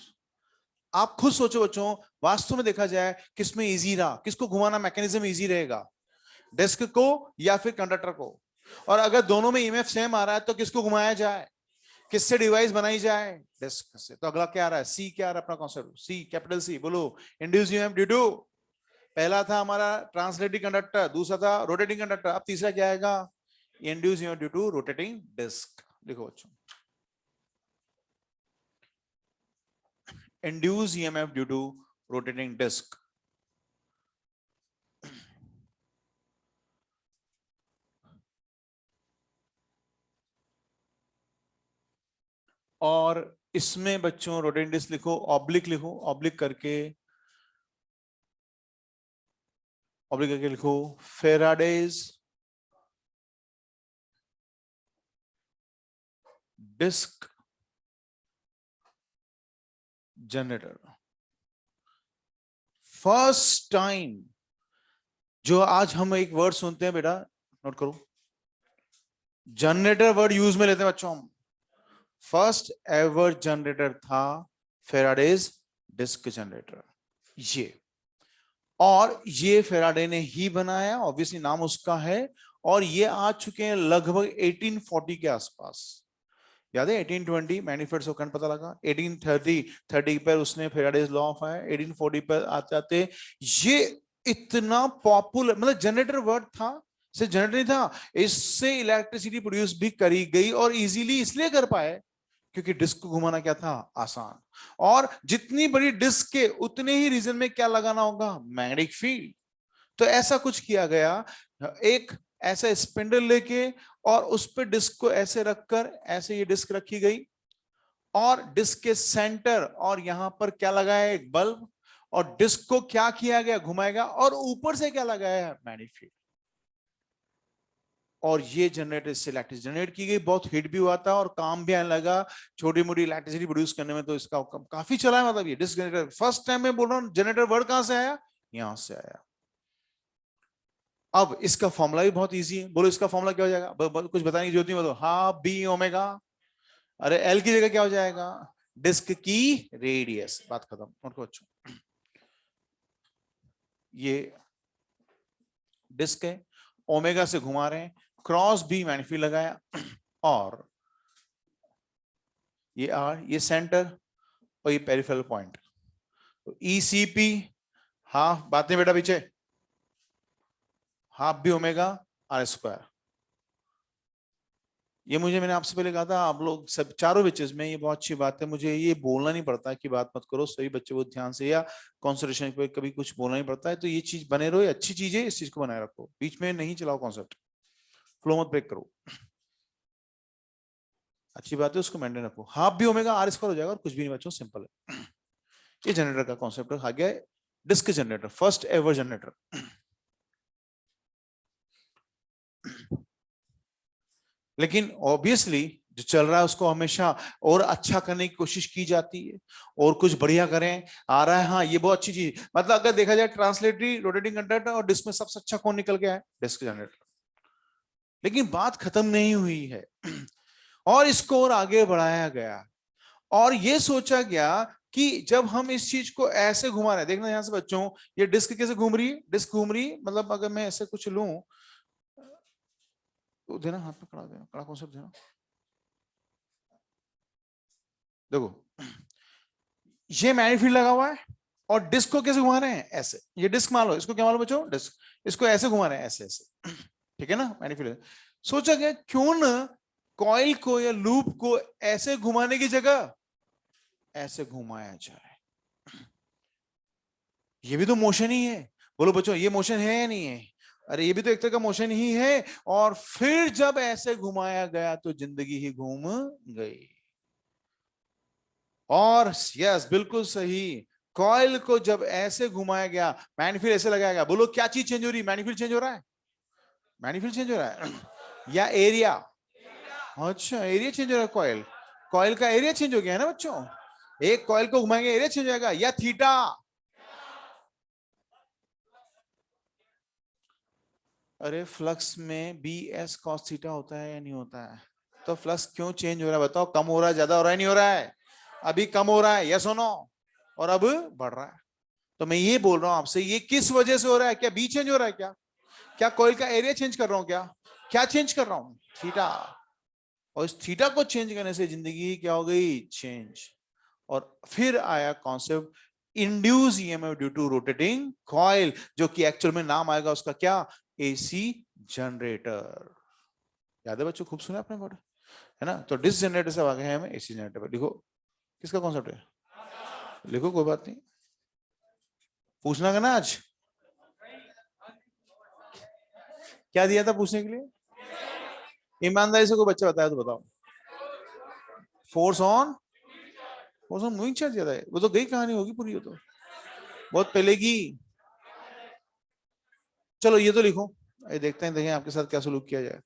आप खुद सोचो बच्चों, वास्तव में देखा जाए किसमें इजी रहा, किसको घुमाना मैकेनिज्म इजी रहेगा? डिस्क को या फिर कंडक्टर को? और अगर दोनों में ईएमएफ सेम आ रहा है तो किसको घुमाया जाए, किससे डिवाइस बनाई जाए? डिस्क से। तो अगला क्या आ रहा है? सी। क्या आ रहा है अपना कॉन्सेप्ट? सी, कैपिटल सी। बोलो, इंड्यूस ईएमएफ ड्यू टू, पहला था हमारा ट्रांसलेटिंग कंडक्टर, दूसरा था रोटेटिंग कंडक्टर, अब तीसरा क्या आएगा? Induce EMF due to rotating disc. देखो बच्चों, induce EMF due to rotating disc. और इसमें बच्चों रोटेटिंग डिस्क लिखो, ऑब्लिक लिखो, ऑब्लिक करके लिखो Faraday's disc generator. First time जो आज हम एक वर्ड सुनते हैं, बेटा नोट करो, जनरेटर वर्ड यूज में लेते हैं बच्चों हम। फर्स्ट एवर जनरेटर था फेराडेज डिस्क जनरेटर, ये। और ये फेराडे ने ही बनाया, ऑब्वियसली नाम उसका है। और ये आ चुके हैं लगभग 1840 के आसपास। याद है 1820 मैन्युफैक्चर करंट पता लगा, 1830 पर उसने फेराडेज लॉ ऑफ आया, 1840 पर आते आते ये इतना पॉपुलर, मतलब जनरेटर वर्ड था, सिर्फ जनरेटर नहीं था, इससे इलेक्ट्रिसिटी प्रोड्यूस भी करी गई और इजीली इसलिए कर पाए क्योंकि डिस्क को घुमाना क्या था, आसान। और जितनी बड़ी डिस्क के उतने ही रीजन में क्या लगाना होगा, मैग्नेटिक फील्ड। तो ऐसा कुछ किया गया, एक ऐसा स्पिंडल लेके और उस पे डिस्क को ऐसे रखकर, ऐसे ये डिस्क रखी गई और डिस्क के सेंटर और यहां पर क्या लगाया, एक बल्ब। और डिस्क को क्या किया गया, घुमाएगा, और ऊपर से क्या लगाया, मैग्नेटिक फील्ड। और ये जनरेटर से इलेक्ट्रिसिटी जनरेट की गई, बहुत हिट भी हुआ था और काम भी आने लगा छोटी मोटी इलेक्ट्रिसिटी प्रोड्यूस करने में, तो इसका काफी चला है। मतलब ये डिस्क जनरेटर फर्स्ट टाइम में बोल रहा हूं, जनरेटर वर्ड कहां से आया, यहां से आया। अब इसका फॉर्मूला भी बहुत इजी है, बोलो इसका फॉर्मूला क्या हो जाएगा, कुछ बताने की जरूरत नहीं, बोलो हाफ बी ओमेगा। अरे एल की जगह क्या हो जाएगा, डिस्क की रेडियस, बात खत्म। उनको अच्छा, ये डिस्क है, ओमेगा से घुमा रहे हैं, क्रॉस बी मैग्नेटिक लगाया, और ये आर, ये सेंटर, और ये पेरिफेरल पॉइंट। तो ईसीपी हाफ, बातें बेटा पीछे, half B omega R square. ये मुझे, मैंने आपसे पहले कहा था, आप लोग सब चारों बच्चे में, ये बहुत अच्छी बात है, मुझे ये बोलना नहीं पड़ता कि बात मत करो, सभी बच्चे बहुत ध्यान से या कॉन्सेंट्रेशन पे कभी कुछ बोलना नहीं पड़ता है। तो ये चीज बने रहो, ये अच्छी चीज है, इस चीज को बनाए रखो, बीच में नहीं चलाओ कॉन्सेप्ट, फ्लो मत ब्रेक करो, अच्छी बात है, उसको मेंटेन रखो। हाफ भी ओमेगा आर स्क्वायर हो जाएगा और कुछ भी नहीं बच्चों, सिंपल है। ये जनरेटर का कॉन्सेप्ट आ गया, disc generator, first ever generator. लेकिन ऑब्वियसली जो चल रहा है उसको हमेशा और अच्छा करने की कोशिश की जाती है, और कुछ बढ़िया करें, आ रहा है, हाँ ये बहुत अच्छी चीज। मतलब अगर देखा जाए ट्रांसलेटरी, रोटेटिंग कंडक्टर और डिस्क में सबसे अच्छा कौन निकल गया है, डिस्क जनरेटर। लेकिन बात खत्म नहीं हुई है, और इसको और आगे बढ़ाया गया, और ये सोचा गया कि जब हम इस चीज को ऐसे घुमा रहे हैं, देखना यहां से बच्चों, ये डिस्क कैसे घूम रही है, डिस्क घूम रही है, मतलब अगर मैं ऐसे कुछ लूं तो देना, हाथ पे कड़ा देना, कड़ा कॉन्सेप्ट देना, देखो ये मैग्नेटिक फील्ड लगा हुआ है और डिस्क को कैसे घुमा रहे हैं, ऐसे। ये डिस्क मान लो, इसको क्या मान लो बच्चों, डिस्क, इसको ऐसे घुमा रहे हैं, ऐसे ऐसे, ठीक है ना, मैग्नेटिक फील्ड। सोचा गया क्यों ना कॉइल को या लूप को ऐसे घुमाने की जगह ऐसे घुमाया जाए, ये भी तो मोशन ही है। बोलो बच्चों ये मोशन है या नहीं है, अरे ये भी तो एक तरह का मोशन ही है। और फिर जब ऐसे घुमाया गया तो जिंदगी ही घूम गई। और यस बिल्कुल सही, कॉइल को जब ऐसे घुमाया गया, मैग्नेटिक ऐसे लगाया गया, बोलो क्या चीज चेंज हो रही है, मैग्नेटिक चेंज हो रहा है, मैग्नेटिक चेंज हो रहा है या एरिया, अच्छा एरिया चेंज हो रहा है, कॉइल, कॉइल का एरिया चेंज हो गया है ना बच्चों, एक कॉइल को घुमाएंगे एरिया चेंज हो जाएगा, या थीटा। अरे फ्लक्स में बी एस कॉस थीटा होता है या नहीं होता है, तो फ्लक्स क्यों चेंज हो रहा है बताओ, कम हो रहा है, ज्यादा हो रहा है, नहीं हो रहा है, अभी कम हो रहा है, यस और नो, और अब बढ़ रहा है। तो मैं ये बोल रहा हूं आपसे, ये किस वजह से हो रहा है, क्या बी चेंज हो रहा है, क्या क्या कॉइल का एरिया चेंज कर रहा हूं, क्या क्या चेंज कर रहा हूं, थीटा। और इस थीटा को चेंज करने से जिंदगी क्या हो गई, चेंज। और फिर आया concept induce EMF due to rotating coil, जो कि एक्चुअल में नाम आएगा उसका क्या, एसी जनरेटर। याद है बच्चों, खूब सुना आपने वर्ड, है ना। तो डिस जनरेटर से आगे है हमें एसी जनरेटर पर। लिखो किसका कॉन्सेप्ट है, लिखो कोई बात नहीं, पूछना का ना आज, क्या दिया था पूछने के लिए, ईमानदारी से कोई बच्चा बताया तो बताओ। फोर्स ऑन मूविंग चार्ज ज्यादा है। वो तो गई कहानी होगी पूरी, वो तो बहुत पहले की। चलो ये तो लिखो, ये देखते हैं, देखें आपके साथ क्या सलूक किया जाए।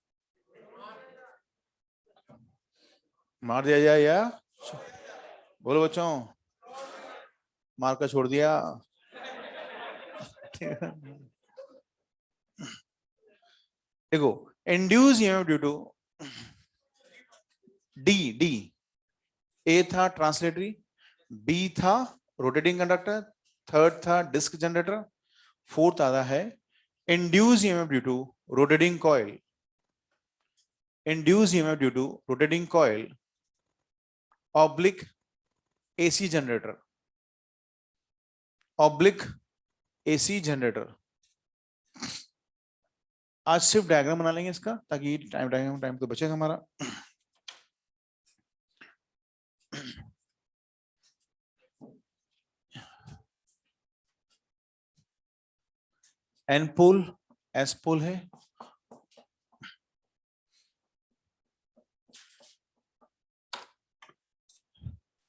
मार दिया जाए या बोलो बच्चों, मार कर छोड़ दिया। देखो, induce EMF due to the A था ट्रांसलेटरी, बी था रोटेटिंग कंडक्टर, थर्ड था डिस्क जनरेटर, फोर्थ आता है induce EMF due to rotating coil. Induce EMF due to rotating coil oblique AC generator, oblique AC generator. आज सिर्फ diagram बना लेंगे इसका, ताकि टाइम तो बचेगा हमारा। एन पोल, एस पोल है,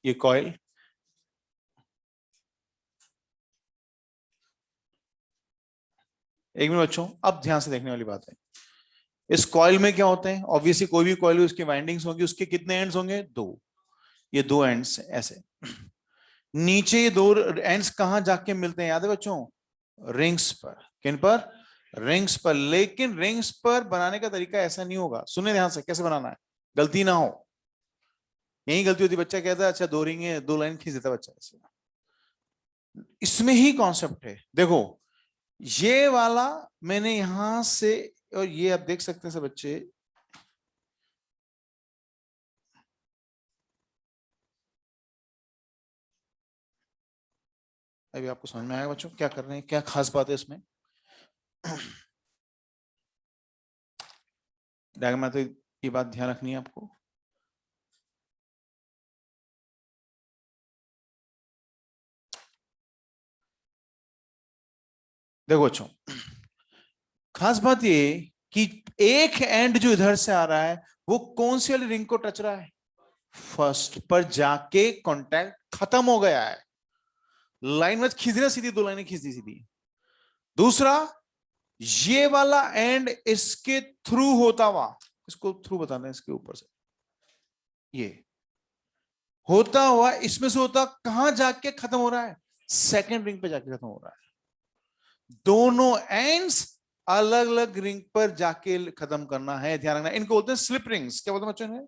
ये कॉइल, एक मिनट बच्चों, अब ध्यान से देखने वाली बात है। इस कॉइल में क्या होते हैं? ऑब्वियसली कोई भी कॉइल उसकी वाइंडिंग्स होंगी, उसके कितने एंड्स होंगे? दो। ये दो एंड्स ऐसे, नीचे ये दो एंड्स कहां जाके मिलते हैं याद है बच्चों? रिंग्स पर। किन पर? रिंग्स पर। लेकिन रिंग्स पर बनाने का तरीका ऐसा नहीं होगा, सुने ध्यान से कैसे बनाना है, गलती ना हो। यही गलती होती, बच्चा कहता है अच्छा दो रिंग है, दो लाइन खींच देता बच्चा ऐसे। इसमें ही कॉन्सेप्ट है। देखो ये वाला मैंने यहां से, और ये आप देख सकते हैं सब बच्चे, अभी आपको समझ में आएगा बच्चों क्या कर रहे हैं, क्या खास बात है इसमें। डायग्राम में तो ये बात ध्यान रखनी है आपको। देखो बच्चों, खास बात ये कि एक एंड जो इधर से आ रहा है वो कौन सी वाली रिंग को टच रहा है? फर्स्ट पर जाके कांटेक्ट खत्म हो गया है। लाइन में खींच रही सीधी, दो लाइनें खींच दी सीधी। दूसरा, ये वाला एंड इसके थ्रू होता हुआ, इसको थ्रू बताना है, इसके ऊपर से ये होता हुआ, इसमें से होता कहां जाके खत्म हो रहा है? सेकंड रिंग पे जाके खत्म हो रहा है। दोनों एंड्स अलग अलग रिंग पर जाके खत्म करना है, ध्यान रखना। इनको बोलते हैं स्लिप रिंग्स। क्या बोलते हैं बच्चों ने?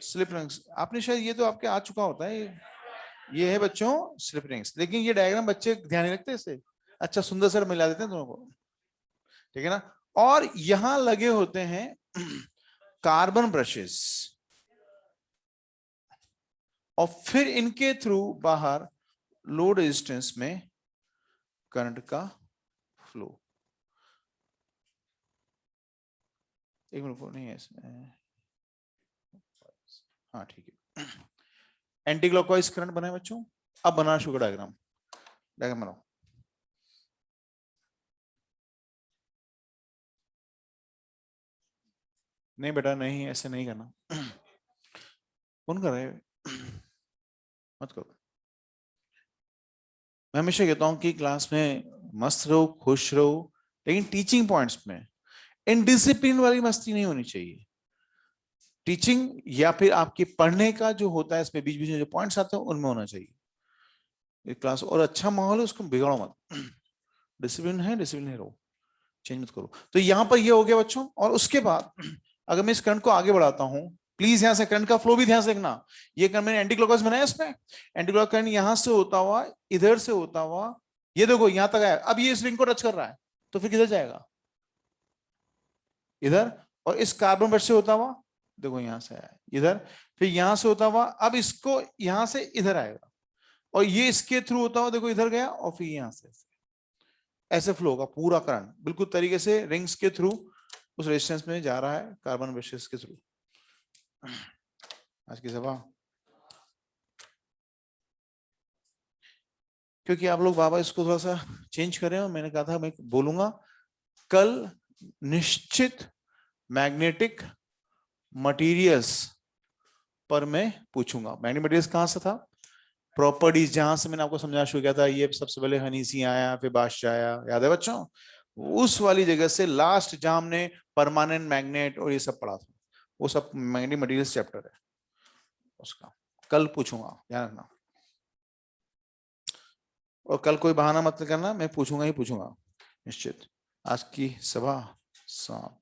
Slip rings. आपने शायद ये तो आपके आ चुका होता है, ये है बच्चों स्लिप रिंग्स। लेकिन ये डायग्राम बच्चे ध्यान नहीं रखते इसे, अच्छा सुंदर सर मिला देते हैं दोनों को, ठीक है ना। और यहां लगे होते हैं कार्बन ब्रशेस, और फिर इनके थ्रू बाहर लो रेजिस्टेंस में करंट का फ्लो। एक मिनट नहीं है इसमें, हाँ ठीक है। एंटी क्लॉकवाइज करंट बनाए बच्चों। अब बना शुगर डायग्राम, डायग्राम बनाओ। नहीं बेटा नहीं, ऐसे नहीं करना। कौन कर रहे मत करो। मैं हमेशा कहता हूं कि क्लास में मस्त रहो, खुश रहो, लेकिन टीचिंग पॉइंट्स में इनडिसिप्लिन वाली मस्ती नहीं होनी चाहिए। टीचिंग या फिर आपके पढ़ने का जो होता है, इसमें बीच बीच में जो पॉइंट्स आते हैं उनमें होना चाहिए क्लास। और अच्छा माहौल है उसको बिगाड़ो मत। डिसिप्लिन है, डिसिप्लिन रहो, चेंज मत करो। तो यहां पर ये हो गया बच्चों। और उसके बाद अगर मैं इस करंट को आगे बढ़ाता हूं, प्लीज यहां से करंट का फ्लो भी ध्यान से देखना। ये करंट मैंने एंटी क्लॉकवाइज बनाया, इसमें एंटी क्लॉक करंट यहां से होता हुआ, इधर से होता हुआ, ये देखो यहां तक आया। अब ये इस रिंग को टच कर रहा है, तो फिर किधर जाएगा? इधर। और इस कार्बन ब्रश से होता हुआ, देखो यहां से आया इधर, फिर यहां से होता हुआ, अब इसको यहां से इधर आएगा, और ये इसके थ्रू होता हुआ देखो इधर गया, और फिर यहां से ऐसे फ्लो होगा पूरा करंट, बिल्कुल तरीके से रिंग्स के थ्रू उस रेजिस्टेंस में जा रहा है, कार्बन ब्रशेस के थ्रू। आज की सभा, क्योंकि आप लोग बाबा इसको थोड़ा सा चेंज करें, और मैंने कहा था मैं बोलूंगा कल निश्चित मैग्नेटिक मटेरियल्स पर मैं पूछूंगा। मैग्नेटिक मटेरियल्स कहां से था? प्रॉपर्टीज, जहां से मैंने आपको समझाना शुरू किया था, ये सबसे पहले हनीसी आया, फिर बादशाह आया, याद है बच्चों? उस वाली जगह से लास्ट जहां हमने परमानेंट मैग्नेट और ये सब पढ़ा था, वो सब मैग्नेटिक मटेरियल्स चैप्टर है उसका। कल पूछूंगा, ध्यान रखना। और कल कोई बहाना मत करना, मैं पूछूंगा ही पूछूंगा निश्चित। आज की सभा समाप्त।